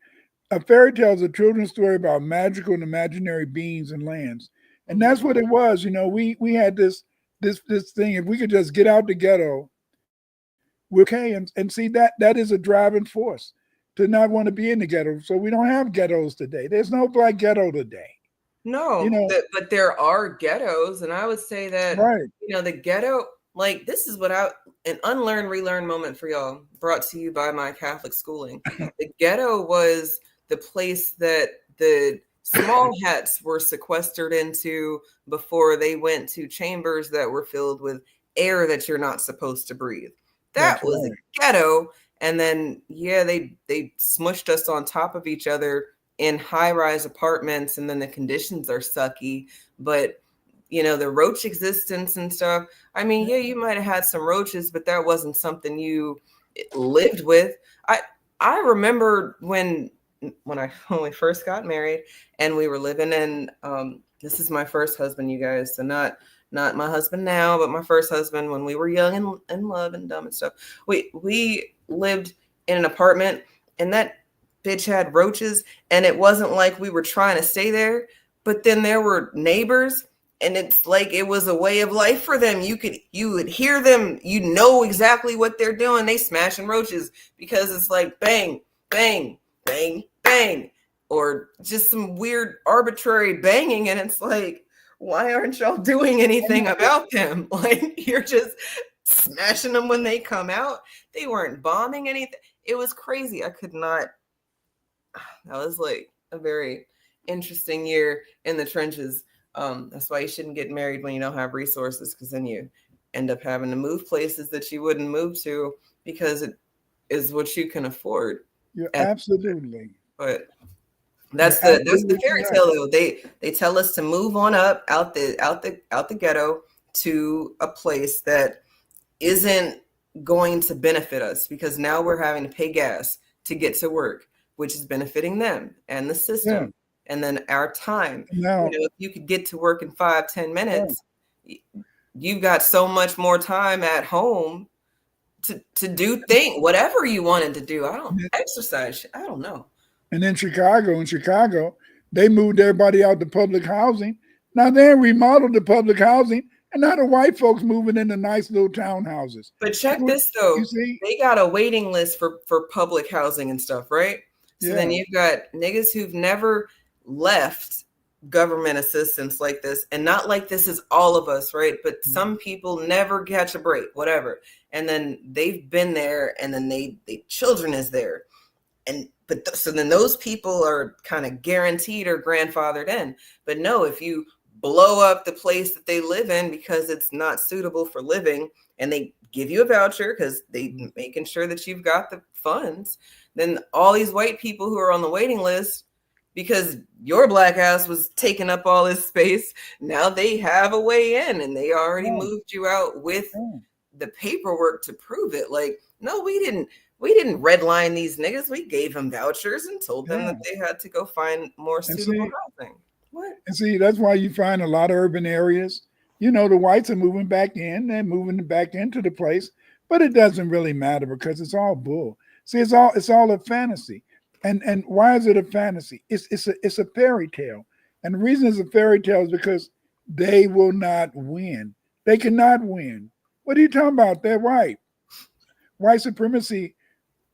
a fairy tale is a children's story about magical and imaginary beings and lands. And that's what it was. You know, we had this thing. If we could just get out the ghetto, we're okay. And see, that is a driving force to not want to be in the ghetto. So we don't have ghettos today. There's no black ghetto today. No, You know, but there are ghettos, and I would say that right. you know, the ghetto, like, this is what an unlearn, relearn moment for y'all, brought to you by my Catholic schooling. The ghetto was the place that the small hats were sequestered into before they went to chambers that were filled with air that you're not supposed to breathe. That That's was right. a ghetto. And then, yeah, they smushed us on top of each other in high-rise apartments, and then the conditions are sucky. But, you know, the roach existence and stuff, I mean, yeah, you might have had some roaches, but that wasn't something you lived with. I remember when we first got married, and we were living in this is my first husband, you guys, so not my husband now, but my first husband when we were young and in love and dumb and stuff. We lived in an apartment, and that bitch had roaches, and it wasn't like we were trying to stay there, but then there were neighbors, and it's like it was a way of life for them. You would hear them, you know exactly what they're doing. They smashing roaches, because it's like bang, bang, bang, bang, or just some weird arbitrary banging, and it's like, why aren't y'all doing anything about them? Like, you're just smashing them when they come out. They weren't bombing anything. It was crazy. I could not. That was like a very interesting year in the trenches. That's why you shouldn't get married when you don't have resources, because then you end up having to move places that you wouldn't move to because it is what you can afford. Yeah, absolutely. But that's the fairy tale though. They tell us to move on up out the ghetto to a place that isn't going to benefit us, because now we're having to pay gas to get to work, which is benefiting them and the system. Yeah. And then our time. Now, you know, if you could get to work in 5-10 minutes, you've got so much more time at home to do whatever you wanted to do. I don't exercise. I don't know. and in Chicago, they moved everybody out to public housing. Now they remodeled the public housing. and now the white folks moving into nice little townhouses. But check this though. You see? They got a waiting list for public housing and stuff, right? So then Yeah. you've got niggas who've never left government assistance like this, and not like this is all of us, right? But some people never catch a break, whatever. And then they've been there, and then they children is there. And so then those people are kind of guaranteed or grandfathered in. But no, if you blow up the place that they live in because it's not suitable for living, and they give you a voucher because they making sure that you've got the funds, then all these white people who are on the waiting list because your black ass was taking up all this space, now they have a way in, and they already moved you out with the paperwork to prove it. Like, no, we didn't redline these niggas. We gave them vouchers and told them that they had to go find more suitable housing. What? And see, that's why you find a lot of urban areas, you know, the whites are moving back in, they're moving back into the place, but it doesn't really matter because it's all bull. See, it's all a fantasy. And why is it a fantasy? It's a fairy tale. And the reason it's a fairy tale is because they will not win. They cannot win. What are you talking about? They're white. White supremacy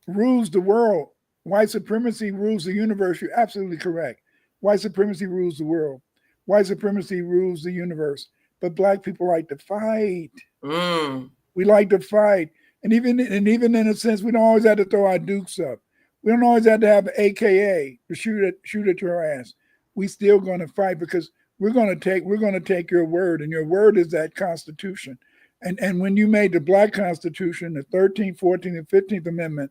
rules the world. White supremacy rules the universe. You're absolutely correct. White supremacy rules the world. White supremacy rules the universe. But black people like to fight. We like to fight. And even in a sense, we don't always have to throw our dukes up. We don't always have to have an AKA to shoot at your ass. We still going to fight because we're going to take your word, and your word is that Constitution. And when you made the Black Constitution, the 13th, 14th, and 15th Amendment,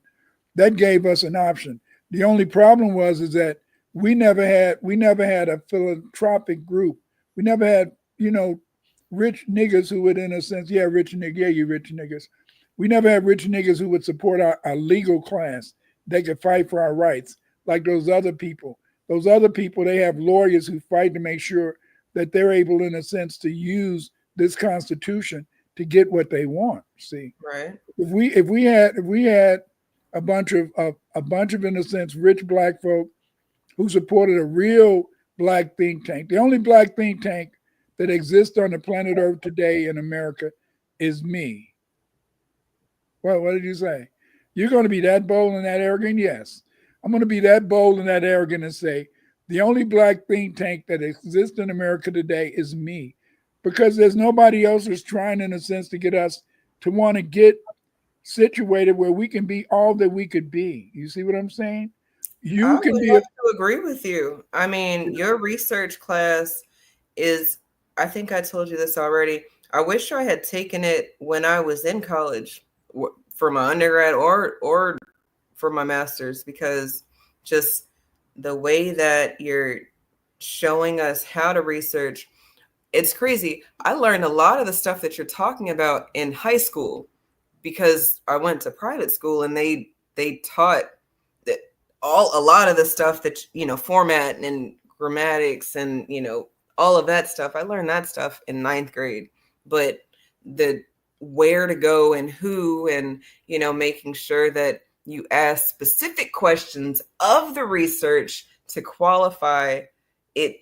that gave us an option. The only problem is that we never had a philanthropic group. We never had, rich niggas who would, in a sense, rich nigga, you rich niggas. We never had rich niggas who would support our legal class. They could fight for our rights like those other people. Those other people, they have lawyers who fight to make sure that they're able, in a sense, to use this Constitution to get what they want. See, right? If we had a bunch of in a sense rich black folk who supported a real black think tank, the only black think tank that exists on the planet Earth today in America is me. Well, what did you say? You're going to be that bold and that arrogant? Yes. I'm going to be that bold and that arrogant and say, the only black think tank that exists in America today is me, because there's nobody else who's trying, in a sense, to get us to want to get situated where we can be all that we could be. You see what I'm saying? I would have to agree with you. I mean, your research class is, I think I told you this already. I wish I had taken it when I was in college for my undergrad or for my master's, because just the way that you're showing us how to research, it's crazy. I learned a lot of the stuff that you're talking about in high school because I went to private school, and they taught that a lot of the stuff that, format and grammatics and, all of that stuff. I learned that stuff in 9th grade, but the where to go and who, and, making sure that you ask specific questions of the research to qualify it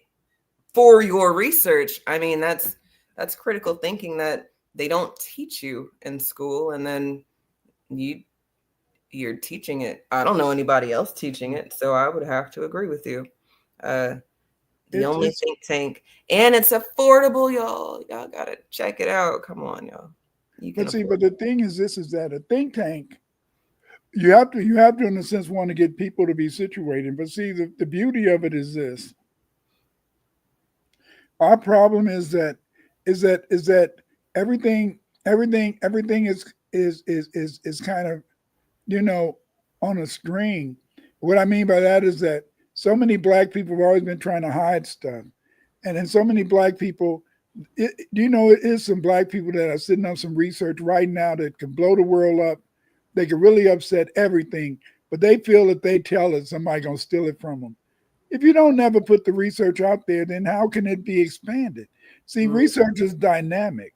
for your research. I mean, that's critical thinking that they don't teach you in school, and then you're teaching it. I don't know anybody else teaching it, so I would have to agree with you. The only think tank, and it's affordable, y'all. Y'all gotta check it out. Come on, y'all. But the thing is, is that a think tank, you have to, in a sense, want to get people to be situated. But see, the beauty of it is this. Our problem is that everything is kind of, on a string. What I mean by that is that so many black people have always been trying to hide stuff. And then so many black people, it is some black people that are sitting on some research right now that can blow the world up. They can really upset everything, but they feel that they tell it, somebody going to steal it from them. If you don't never put the research out there, then how can it be expanded? See, research is dynamic,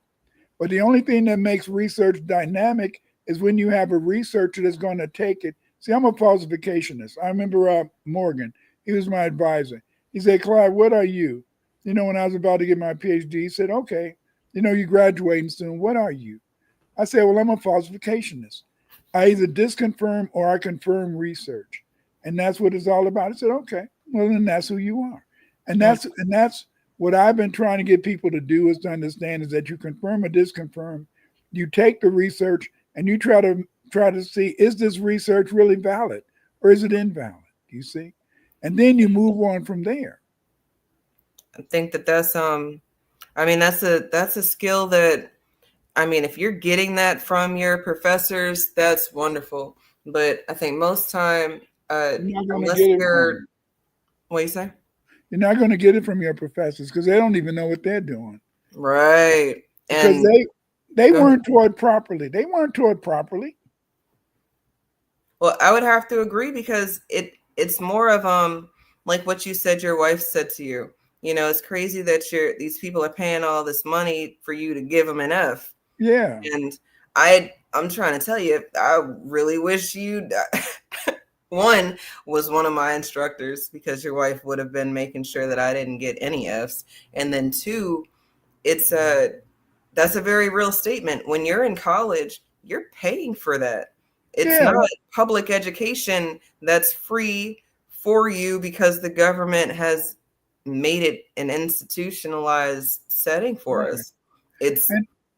but the only thing that makes research dynamic is when you have a researcher that's going to take it. See, I'm a falsificationist. I remember Morgan. He was my advisor. He said, Clyde, what are you? When I was about to get my PhD, he said, okay, you're graduating soon. What are you? I said, well, I'm a falsificationist. I either disconfirm or I confirm research. And that's what it's all about. I said, okay, well, then that's who you are. And that's what I've been trying to get people to do, is to understand is that you confirm or disconfirm. You take the research and you try to see, is this research really valid or is it invalid? You see? And then you move on from there. I think that's I mean, that's a skill that, I mean, if you're getting that from your professors, that's wonderful. But I think most time, unless they're, what do you say? You're not going to get it from your professors because they don't even know what they're doing. Right. Because And they weren't taught properly. They weren't taught properly. well, I would have to agree, because it's more of like what you said your wife said to you. It's crazy that these people are paying all this money for you to give them an F. Yeah. And I'm trying to tell you, I really wish you'd one was one of my instructors, because your wife would have been making sure that I didn't get any Fs. And then two, that's a very real statement. When you're in college, you're paying for that. It's not public education that's free for you because the government has made it an institutionalized setting for us. It's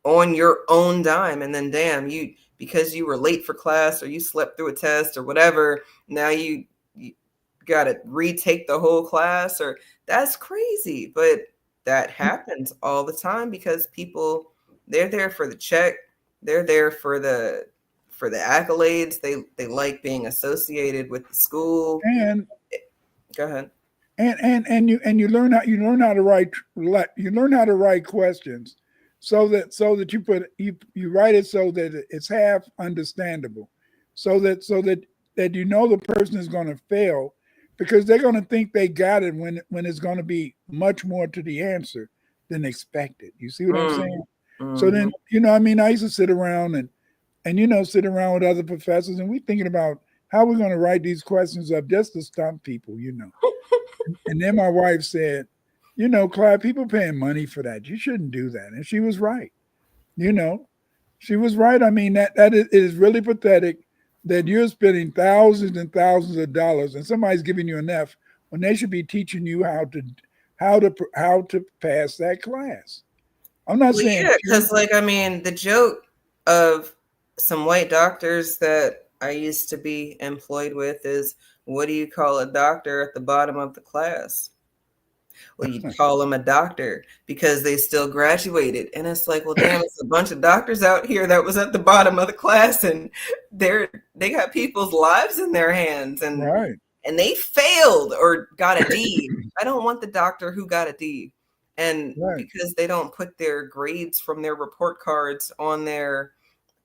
on your own dime. And then damn, because you were late for class or you slept through a test or whatever, now you got to retake the whole class, or that's crazy. But that happens all the time because people, they're there for the check. They're there for the accolades. They like being associated with the school. And go ahead. And you learn how to write questions so that you write it so that it's half understandable, so that the person is going to fail, because they're going to think they got it when it's going to be much more to the answer than expected. You see what I'm saying? Mm-hmm. So then, I used to sit around and sit around with other professors, and we're thinking about how we're going to write these questions up just to stump people, And then my wife said, Clyde, people paying money for that. You shouldn't do that. And she was right. She was right. I mean, that is really pathetic that you're spending thousands and thousands of dollars and somebody's giving you an F when they should be teaching you how to pass that class. I'm not saying. Yeah, because the joke of some white doctors that I used to be employed with is, what do you call a doctor at the bottom of the class? Well, you call them a doctor because they still graduated. And it's like, well, damn, it's a bunch of doctors out here that was at the bottom of the class, and they got people's lives in their hands, and and they failed or got a D. I don't want the doctor who got a D. And because they don't put their grades from their report cards on their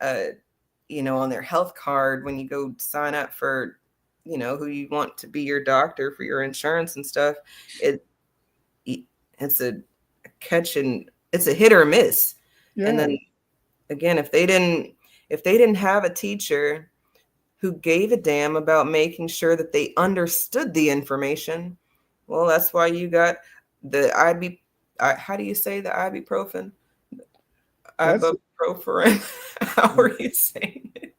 on their health card when you go sign up for who you want to be your doctor for your insurance and stuff, it's a catch and it's a hit or miss. Yeah. And then again, if they didn't have a teacher who gave a damn about making sure that they understood the information, well, that's why you got the how do you say the ibuprofen? Ibuprofen. How are you saying it?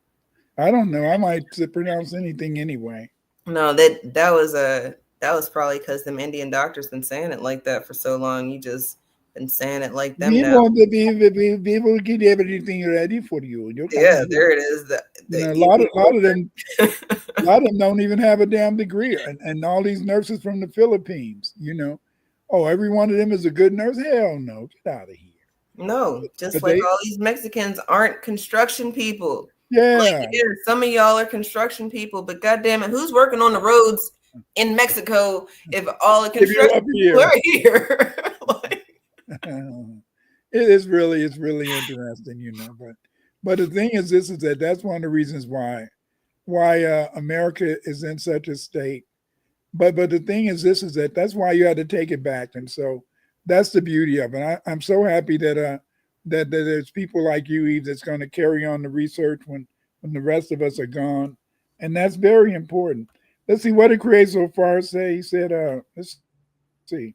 I don't know. I might pronounce anything anyway. No, that was probably because them Indian doctors been saying it like that for so long. You just been saying it like them now. People get everything ready for you. Yeah, there it is. A lot of them don't even have a damn degree, and all these nurses from the Philippines. Oh, every one of them is a good nurse. Hell no, get out of here. No, just like all these Mexicans aren't construction people. Yeah. Some of y'all are construction people, but goddamn it, who's working on the roads in Mexico if all the construction people are here? It's really interesting, but the thing is, that's one of the reasons why America is in such a state. But the thing is, that's why you had to take it back, and so that's the beauty of it. I'm so happy that there's people like you, Eve, that's going to carry on the research when the rest of us are gone, and that's very important. Let's see what did Creator so far say. He said, let's see,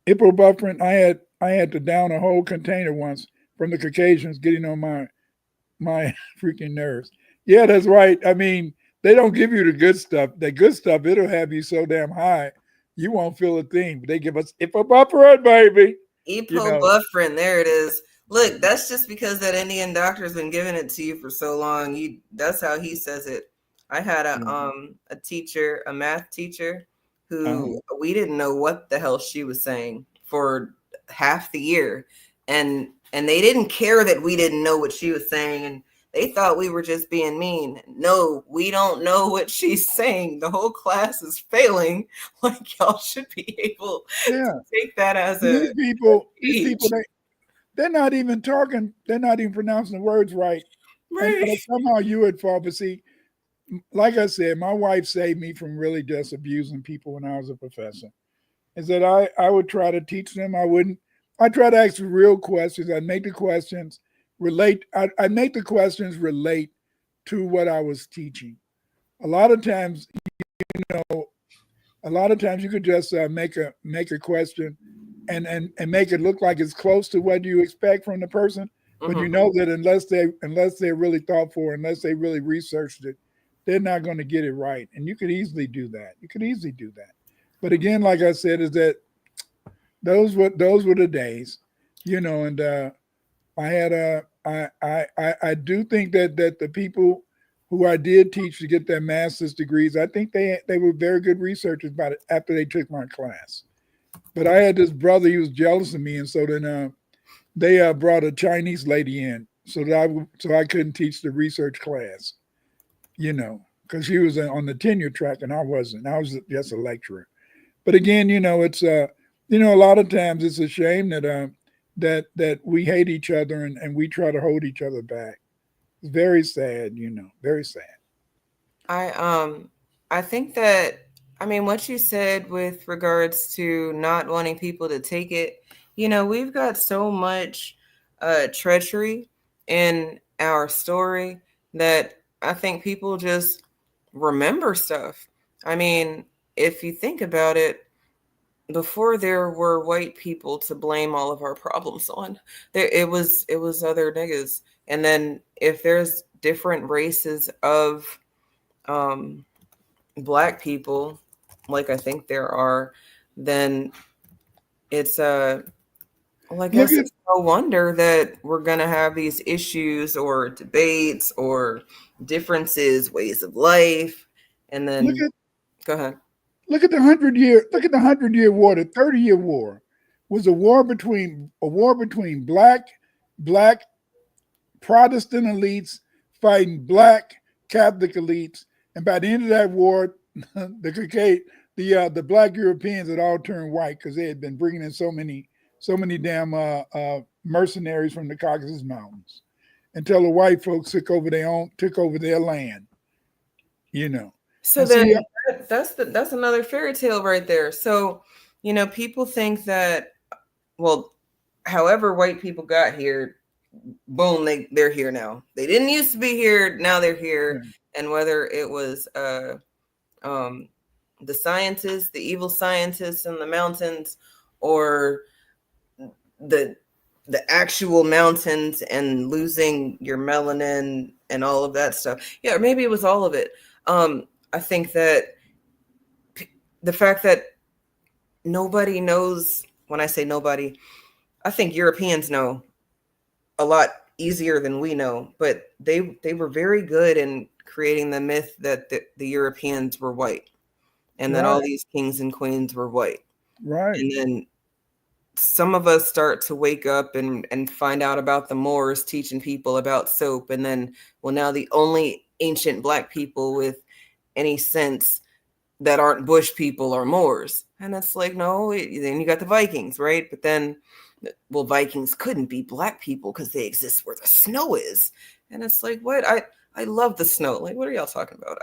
ibuprofen. I had to down a whole container once from the Caucasians getting on my freaking nerves. Yeah, that's right. I mean, they don't give you the good stuff. The good stuff, it'll have you so damn high, you won't feel a thing. But they give us ibuprofen, baby. Ibuprofen, there it is. Look, that's just because that Indian doctor's been giving it to you for so long. That's how he says it. I had a teacher, a math teacher, who we didn't know what the hell she was saying for half the year. And they didn't care that we didn't know what she was saying, and they thought we were just being mean. No, we don't know what she's saying. The whole class is failing. Like, y'all should be able to take that as these people, they're not even talking. They're not even pronouncing the words right. Right. And somehow you would fall. But see, like I said, my wife saved me from really just abusing people when I was a professor. Is that I would try to teach them. I try to ask real questions. I'd make the questions relate. I'd make the questions relate to what I was teaching. A lot of times, you could just make a question and make it look like it's close to what you expect from the person. But you know that unless they're really thoughtful, unless they really researched it, they're not going to get it right. And you could easily do that. But again, like I said, is that those were the days, and I do think that the people who I did teach to get their master's degrees, I think they were very good researchers about it after they took my class. But I had this brother, he was jealous of me, and so then they brought a Chinese lady in so I couldn't teach the research class, because she was on the tenure track and I wasn't. I was just a lecturer. But again, it's a lot of times it's a shame that we hate each other and we try to hold each other back. It's very sad, very sad. I think that, what you said with regards to not wanting people to take it, we've got so much treachery in our story that I think people just remember stuff. If you think about it, before there were white people to blame all of our problems on, it was other niggas. And then if there's different races of Black people, like I think there are, then it's I guess it's no wonder that we're going to have these issues or debates or differences, ways of life. And then go ahead. Look at the 100-year war. The 30-year war was a war between black Protestant elites fighting Black Catholic elites, and by the end of that war, the Black Europeans had all turned white because they had been bringing in so many damn mercenaries from the Caucasus Mountains, until the white folks took over their land. So then that's another fairy tale right there. So, people think that, well, however white people got here, boom, they're here now. They didn't used to be here, now they're here. Yeah. And whether it was the scientists, the evil scientists in the mountains, or the actual mountains and losing your melanin and all of that stuff. Yeah, maybe it was all of it. I think that the fact that nobody knows, when I say nobody, I think Europeans know a lot easier than we know, but they were very good in creating the myth that the Europeans were white and that all these kings and queens were white. Right. And then some of us start to wake up and find out about the Moors teaching people about soap. And then, well, now the only ancient Black people with any sense that aren't bush people are Moors. And it's like, no, then you got the Vikings, right? But then, well, Vikings couldn't be Black people because they exist where the snow is. And it's like, what? I love the snow. Like, what are y'all talking about?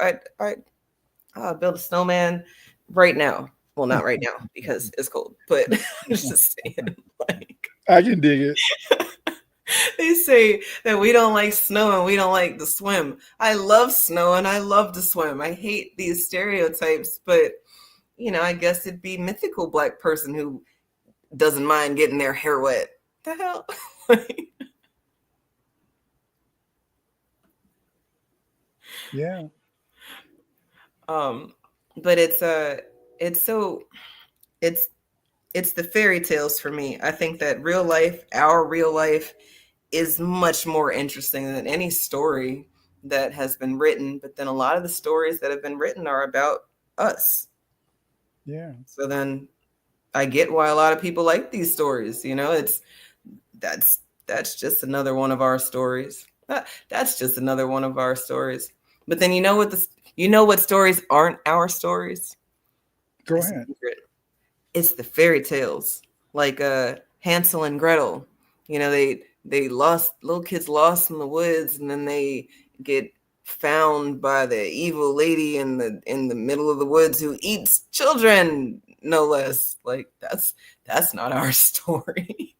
I'll build a snowman right now. Well, not right now because it's cold, but I'm just saying, like, I can dig it. They say that we don't like snow and we don't like to swim. I love snow and I love to swim. I hate these stereotypes, but I guess it'd be mythical Black person who doesn't mind getting their hair wet. The hell? Yeah. But it's the fairy tales for me. I think that our real life is much more interesting than any story that has been written. But then a lot of the stories that have been written are about us. Yeah. So then I get why a lot of people like these stories. That's just another one of our stories. That's just another one of our stories. But then you know what stories aren't our stories? Go ahead. It's the fairy tales, like Hansel and Gretel. They little kids lost in the woods, and then they get found by the evil lady in the middle of the woods who eats children, no less. Like that's not our story.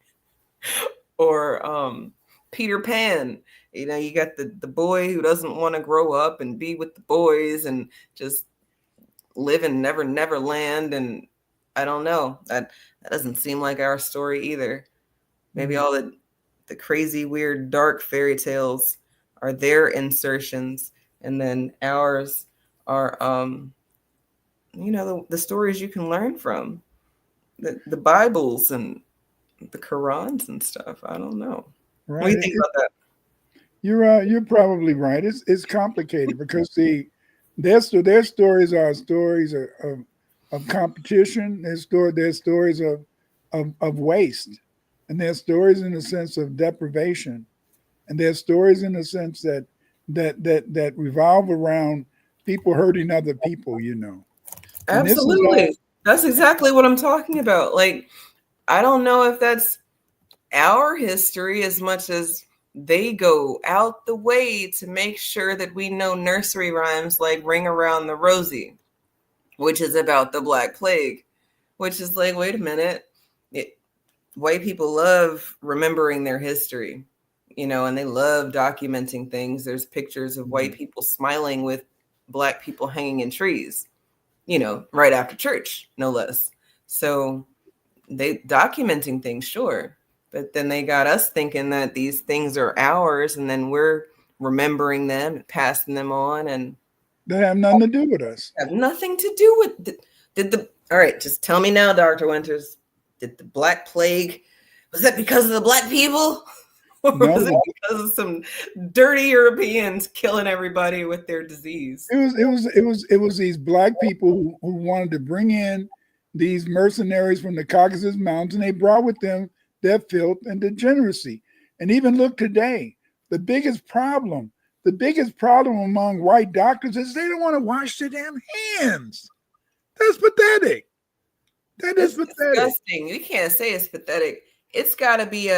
Or Peter Pan. You got the boy who doesn't want to grow up and be with the boys and just live in Never Land. And I don't know. That doesn't seem like our story either. Maybe all the crazy, weird, dark fairy tales are their insertions, and then ours are the stories you can learn from. The Bibles and the Qurans and stuff. I don't know. Right. What do you think about that? You're probably right. It's complicated because their stories are stories of competition. Their stories of waste, and their stories in the sense of deprivation, and their stories in the sense that revolve around people hurting other people. Absolutely. That's exactly what I'm talking about. Like, I don't know if that's our history as much as they go out the way to make sure that we know nursery rhymes like Ring Around the Rosie, which is about the Black Plague, which is like, wait a minute. White people love remembering their history, and they love documenting things. There's pictures of white people smiling with Black people hanging in trees, right after church, no less. So they documenting things, sure. But then they got us thinking that these things are ours, and then we're remembering them and passing them on, and they have nothing to do with us. Have nothing to do with all right, just tell me now, Dr. Winters, did the Black Plague, was that because of the Black people? Or was it because of some dirty Europeans killing everybody with their disease? It was these Black people who wanted to bring in these mercenaries from the Caucasus Mountains, and they brought with them their filth and degeneracy. And even look today, the biggest problem among white doctors is they don't want to wash their damn hands. That's pathetic. It's disgusting. You can't say it's pathetic. It's got to be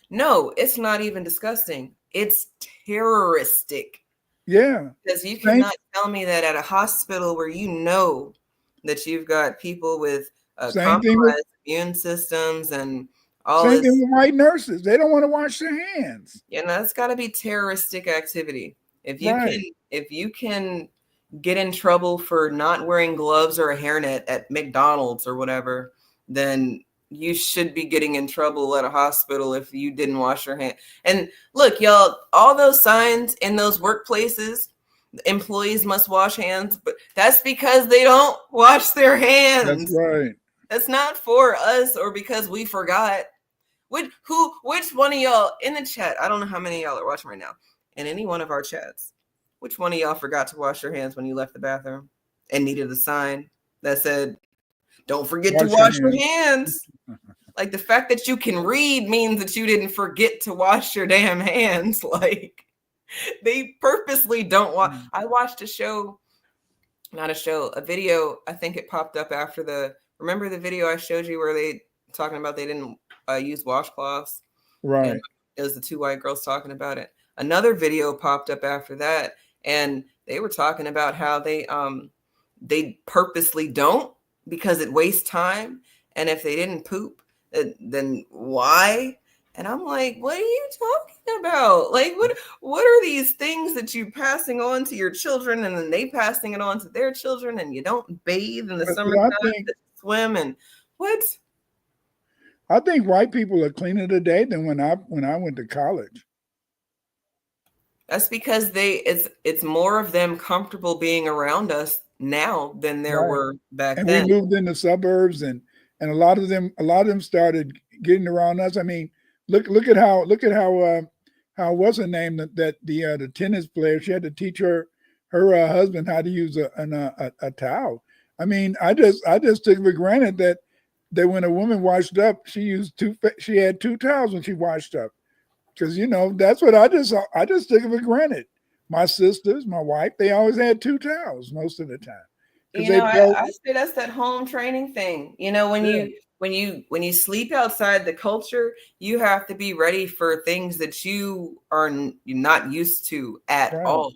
no, it's not even disgusting. It's terroristic. Yeah. Because you cannot tell me that at a hospital where that you've got people with compromised immune systems and all same thing with white nurses. They don't want to wash their hands. That's got to be terroristic activity. If you can get in trouble for not wearing gloves or a hairnet at McDonald's or whatever, then you should be getting in trouble at a hospital if you didn't wash your hands. And look, y'all, all those signs in those workplaces, employees must wash hands, but that's because they don't wash their hands. That's right. That's not for us or because we forgot. Which one of y'all in the chat? I don't know how many of y'all are watching right now. In any one of our chats, which one of y'all forgot to wash your hands when you left the bathroom and needed a sign that said, "Don't forget to wash your hands"? Like, the fact that you can read means that you didn't forget to wash your damn hands. Like, they purposely don't wash. I watched a video. I think it popped up after remember the video I showed you where they talking about they didn't use washcloths? Right. And it was the two white girls talking about it. Another video popped up after that, and they were talking about how they purposely don't because it wastes time. And if they didn't poop, then why? And I'm like, what are you talking about? Like, what are these things that you passing on to your children, and then they passing it on to their children, and you don't bathe in the summertime, swim, and what? I think white people are cleaner today than when I went to college. That's because it's more of them comfortable being around us now than there Right. were back And then. we moved in the suburbs, and a lot of them started getting around us. I mean, look at how what's her name, that the tennis player, she had to teach her husband how to use a towel. I mean, I just took for granted that when a woman washed up, she had two towels when she washed up, because that's what I just took it for granted. My sisters, my wife, they always had two towels most of the time. I say that's that home training thing. When Yeah. when you sleep outside the culture, you have to be ready for things that you are not used to at Right. all.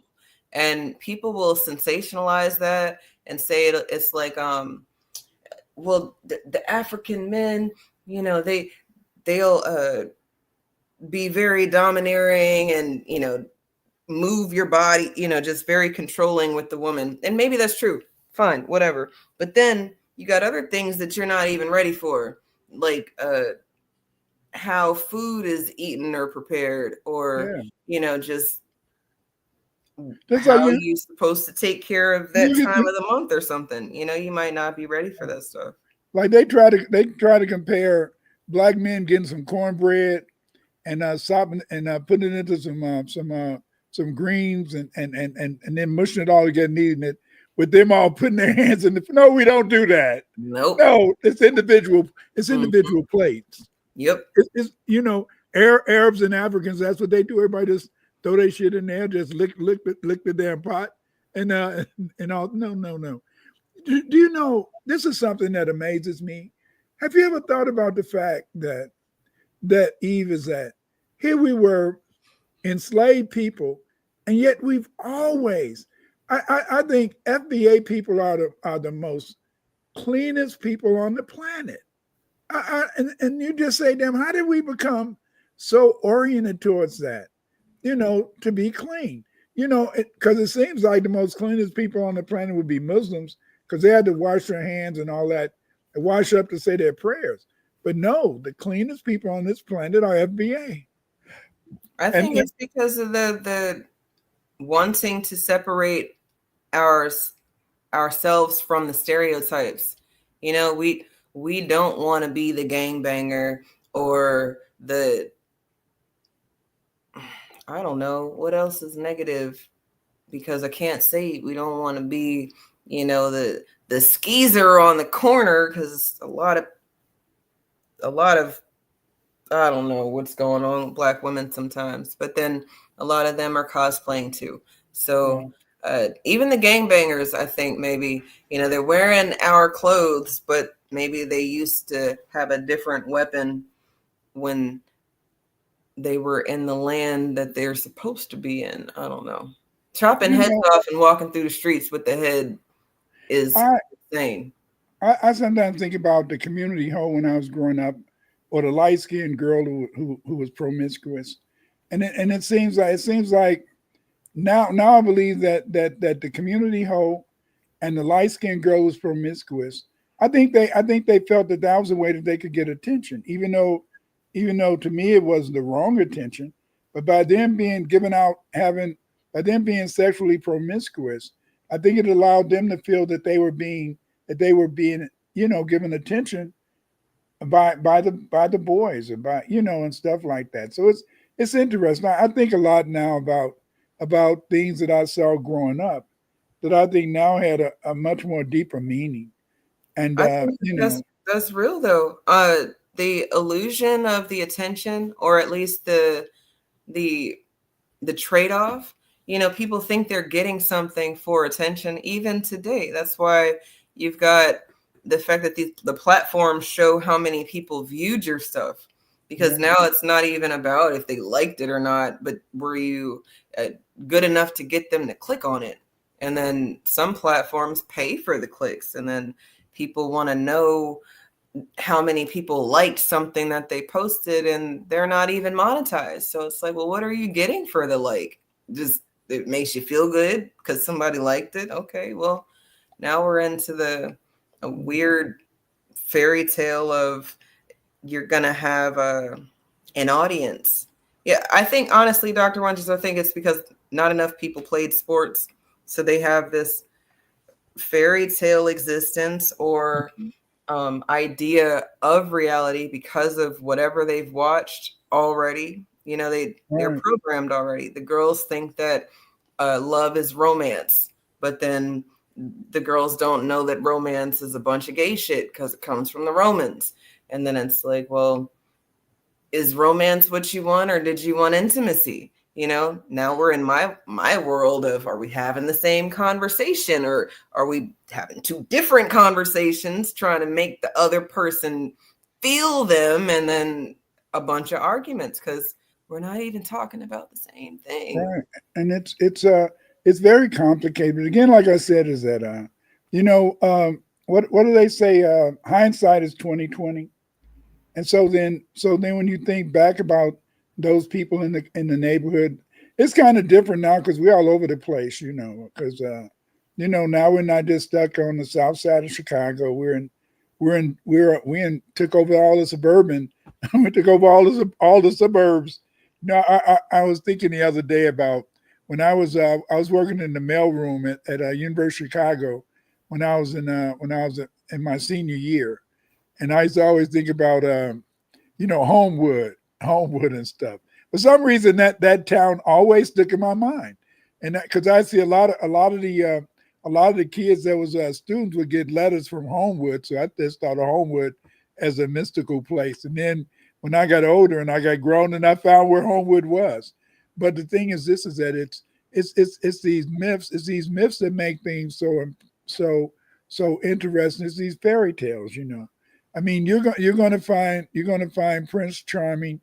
And people will sensationalize that and say it's like, well, the African men, they'll be very domineering and move your body, just very controlling with the woman. And maybe that's true. Fine, whatever. But then you got other things that you're not even ready for, like how food is eaten or prepared, or just how you're supposed to take care of that time of the month or something. You might not be ready for that stuff. Like they try to compare black men getting some cornbread and sopping and putting it into some greens and then mushing it all together and eating it, with them all putting their hands in the. No, we don't do that. Nope. No, it's individual plates. Yep. It's Arabs and Africans, that's what they do. Everybody just throw their shit in there, just lick the damn pot and all. No. Do you know, this is something that amazes me? Have you ever thought about the fact that Eve is that here we were enslaved people, and yet we've always, I think FBA people are the most cleanest people on the planet. And you just say, damn, how did we become so oriented towards that? To be clean. Because it seems like the most cleanest people on the planet would be Muslims, because they had to wash their hands and all that, and wash up to say their prayers. But no, the cleanest people on this planet are FBA. I think it's because of the wanting to separate ourselves from the stereotypes. We don't want to be the gangbanger or the, I don't know what else is negative, because I can't say we don't want to be, the skeezer on the corner, because a lot of I don't know what's going on with black women sometimes, but then a lot of them are cosplaying too. So even the gangbangers, I think maybe, they're wearing our clothes, but maybe they used to have a different weapon when they were in the land that they're supposed to be in. I don't know. Chopping heads off and walking through the streets with the head is insane. I sometimes think about the community hole when I was growing up, or the light-skinned girl who was promiscuous, and it seems like now I believe that the community hole and the light-skinned girl was promiscuous. I think they felt that was a way that they could get attention, even though to me it was the wrong attention. But by them being by them being sexually promiscuous, I think it allowed them to feel that they were being given attention by the boys, and by and stuff like that. So it's interesting. I think a lot now about things that I saw growing up that I think now had a much more deeper meaning. And I think that's real though. The illusion of the attention, or at least the trade-off. People think they're getting something for attention even today. That's why you've got the fact that the platforms show how many people viewed your stuff, because now it's not even about if they liked it or not, but were you good enough to get them to click on it? And then some platforms pay for the clicks, and then people want to know how many people liked something that they posted, and they're not even monetized. So it's like, well, what are you getting for the like? Just it makes you feel good because somebody liked it. Okay, well, now we're into a weird fairy tale of you're gonna have an audience. Yeah, I think honestly, Dr. Wonders, I think it's because not enough people played sports, so they have this fairy tale existence or idea of reality because of whatever they've watched already. You know, they're Right. programmed already. The girls think that love is romance, but then the girls don't know that romance is a bunch of gay shit because it comes from the Romans. And then it's like, well, is romance what you want, or did you want intimacy? You know, now we're in my world of, are we having the same conversation, or are we having two different conversations trying to make the other person feel them, and then a bunch of arguments because we're not even talking about the same thing. Right. And it's very complicated. But again, like I said, is that what do they say? Hindsight is 20/20. And so then when you think back about those people in the neighborhood, it's kind of different now because we're all over the place, because now we're not just stuck on the south side of Chicago. We took over all the suburban. We took over all the suburbs. I was thinking the other day about when I was working in the mailroom at University of Chicago when I was in my senior year. And I used to always think about, Homewood and stuff. For some reason, that town always stuck in my mind, and because I see a lot of the kids that was students would get letters from Homewood, so I just thought of Homewood as a mystical place. And then when I got older and I got grown, and I found where Homewood was. But the thing is, this is that it's these myths that make things so interesting. It's these fairy tales, I mean, you're going to find Prince Charming,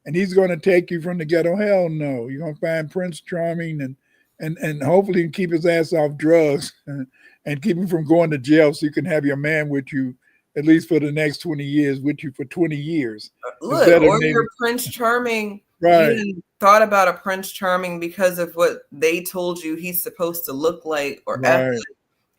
and he's going to take you from the ghetto. Hell no, you're going to find Prince Charming, and hopefully keep his ass off drugs and keep him from going to jail, so you can have your man with you at least for the next 20 years, with you for 20 years. Look, or your Prince Charming. Right. You thought about a Prince Charming because of what they told you he's supposed to look like or act like.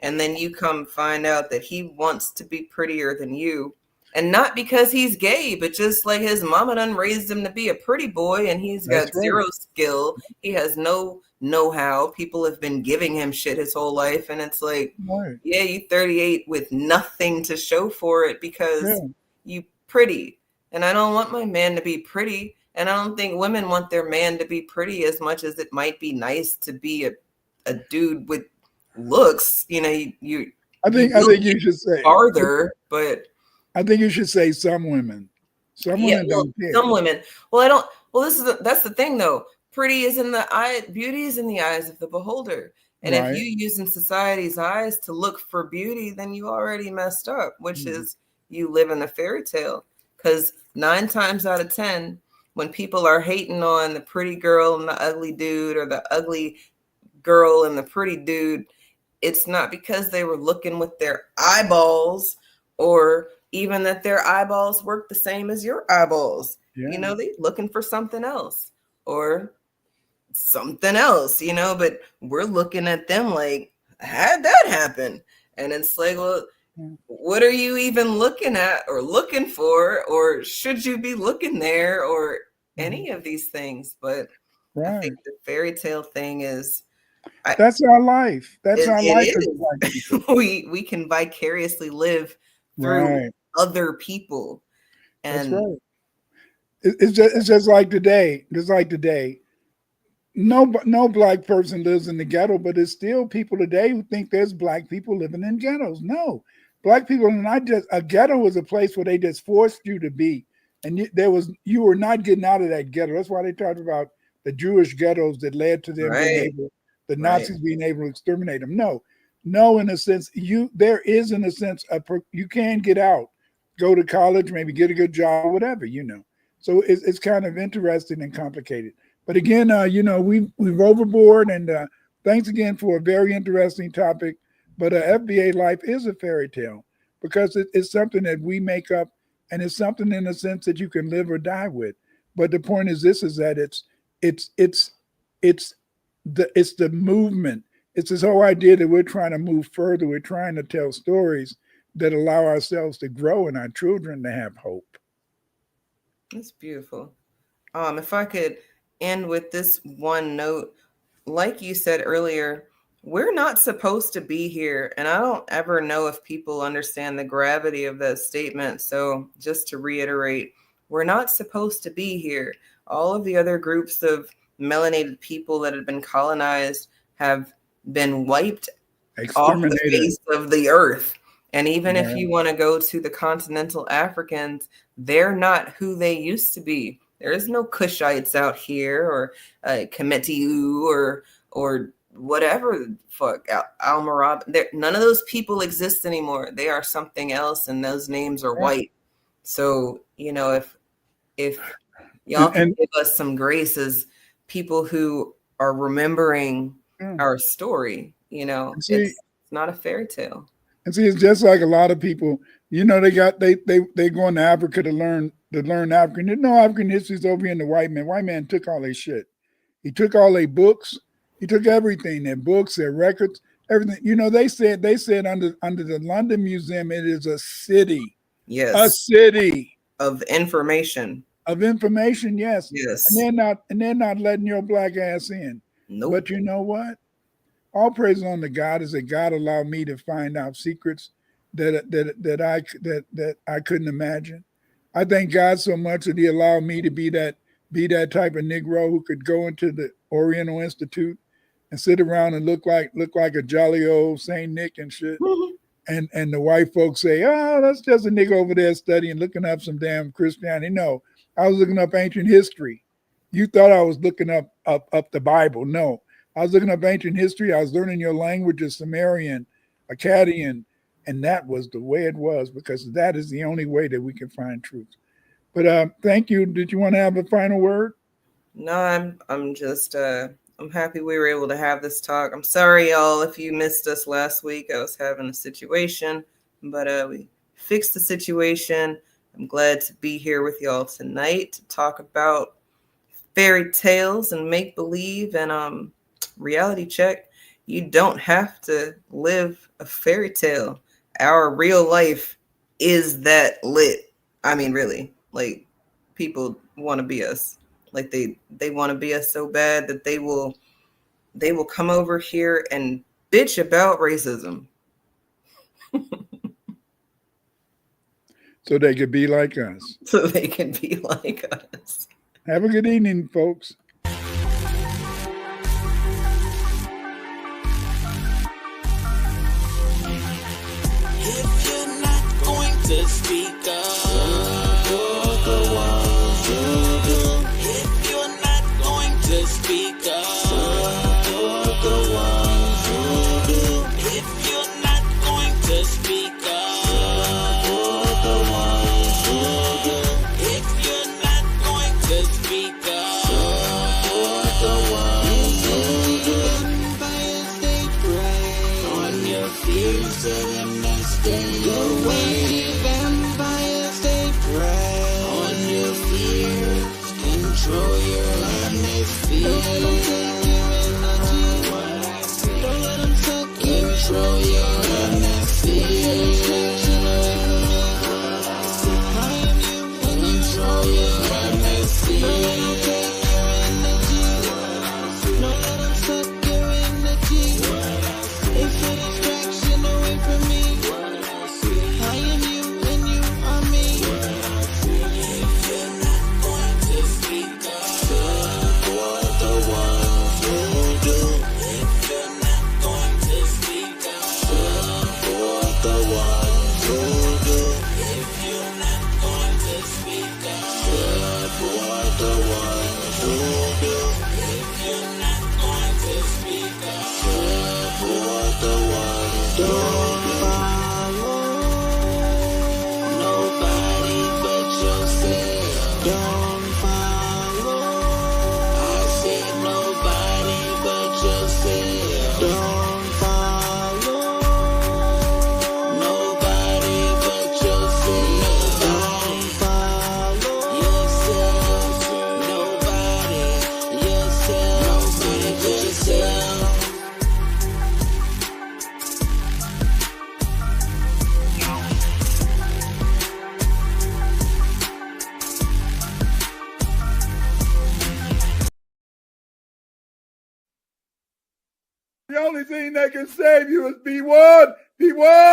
And then you come find out that he wants to be prettier than you. And not because he's gay, but just like his mama done raised him to be a pretty boy, and he's got zero skill. He has no know-how. People have been giving him shit his whole life. And it's like, yeah, you 38 with nothing to show for it because you pretty. And I don't want my man to be pretty. And I don't think women want their man to be pretty as much as it might be nice to be a dude with looks. I think you should say farther, but I think you should say some women. Some women don't care. Some women. Well, I don't. Well, that's the thing though. Pretty is in the eye. Beauty is in the eyes of the beholder. And if you using society's eyes to look for beauty, then you already messed up. Which is you live in a fairy tale. Because 9 times out of 10, when people are hating on the pretty girl and the ugly dude, or the ugly girl and the pretty dude, it's not because they were looking with their eyeballs, or even that their eyeballs work the same as your eyeballs. They're looking for something else or something else, but we're looking at them like, how'd that happen? And it's like, well, what are you even looking at or looking for, or should you be looking there, or any of these things? But I think the fairy tale thing is, that's our life. That's our life. We can vicariously live through other people, and that's right. It's just like today. Just like today, no black person lives in the ghetto, but there's still people today who think there's black people living in ghettos. No, black people are not just a ghetto. Was a place where they just forced you to be, and you were not getting out of that ghetto. That's why they talked about the Jewish ghettos that led to them being able. The Nazis being able to exterminate them. No, in a sense, there is in a sense, you can get out, go to college, maybe get a good job, whatever, So it's kind of interesting and complicated. But again, we've overboard, and thanks again for a very interesting topic. But FBA life is a fairy tale because it's something that we make up, and it's something in a sense that you can live or die with. But the point is that it's the movement. It's this whole idea that we're trying to move further. We're trying to tell stories that allow ourselves to grow and our children to have hope. That's beautiful. If I could end with this one note, like you said earlier, we're not supposed to be here. And I don't ever know if people understand the gravity of that statement. So just to reiterate, we're not supposed to be here. All of the other groups of melanated people that have been colonized have been wiped off the face of the earth. And even if you want to go to the continental Africans, they're not who they used to be. There is no Kushites out here, or Kemetiu, or whatever fuck Almarab. None of those people exist anymore. They are something else, and those names are white. So if y'all can give us some grace as people who are remembering our story, it's not a fairy tale. And see, it's just like a lot of people, they go into Africa to learn African. There's no African histories over here in the white man. White man took all their shit. He took all their books. He took everything, their books, their records, everything. They said under the London Museum, it is a city. Yes. A city of information. Of information, yes. Yes. And they're not letting your black ass in. Nope. But you know what? All praise on to God is that God allowed me to find out secrets that I couldn't imagine. I thank God so much that He allowed me to be that type of Negro who could go into the Oriental Institute and sit around and look like a jolly old Saint Nick and shit. Mm-hmm. And the white folks say, oh, that's just a nigga over there studying, looking up some damn Christianity. No, I was looking up ancient history. You thought I was looking up the Bible. No. I was looking up ancient history. I was learning your language of Sumerian, Akkadian, and that was the way it was, because that is the only way that we can find truth. But thank you. Did you want to have a final word? No, I'm just I'm happy we were able to have this talk. I'm sorry, y'all, if you missed us last week. I was having a situation, but we fixed the situation. I'm glad to be here with y'all tonight to talk about fairy tales and make believe and reality check. You don't have to live a fairy tale. Our real life is that lit. I mean, really, like, people want to be us. Like they want to be us so bad that they will come over here and bitch about racism. So they could be like us. So they can be like us. Have a good evening, folks. If you're not going to speak up, you're the one to do. If you're not going to speak up, you're the one to do. If you're not going to speak up, you're the one to do. If you're not going to speak up, you're the one to do. Vampires, they prey on your fears to them that stay away. Vampires, they prey on your fears, control your atmosphere. Don't let them take your energy. Don't let them take control your atmosphere. I am you and control your atmosphere. Don't let them take your energy. Don't let them suck your energy. It's a distraction away from me. I am you and you are me. If you're not going to speak up, you're the one. The only thing that can save you is be one. Be one.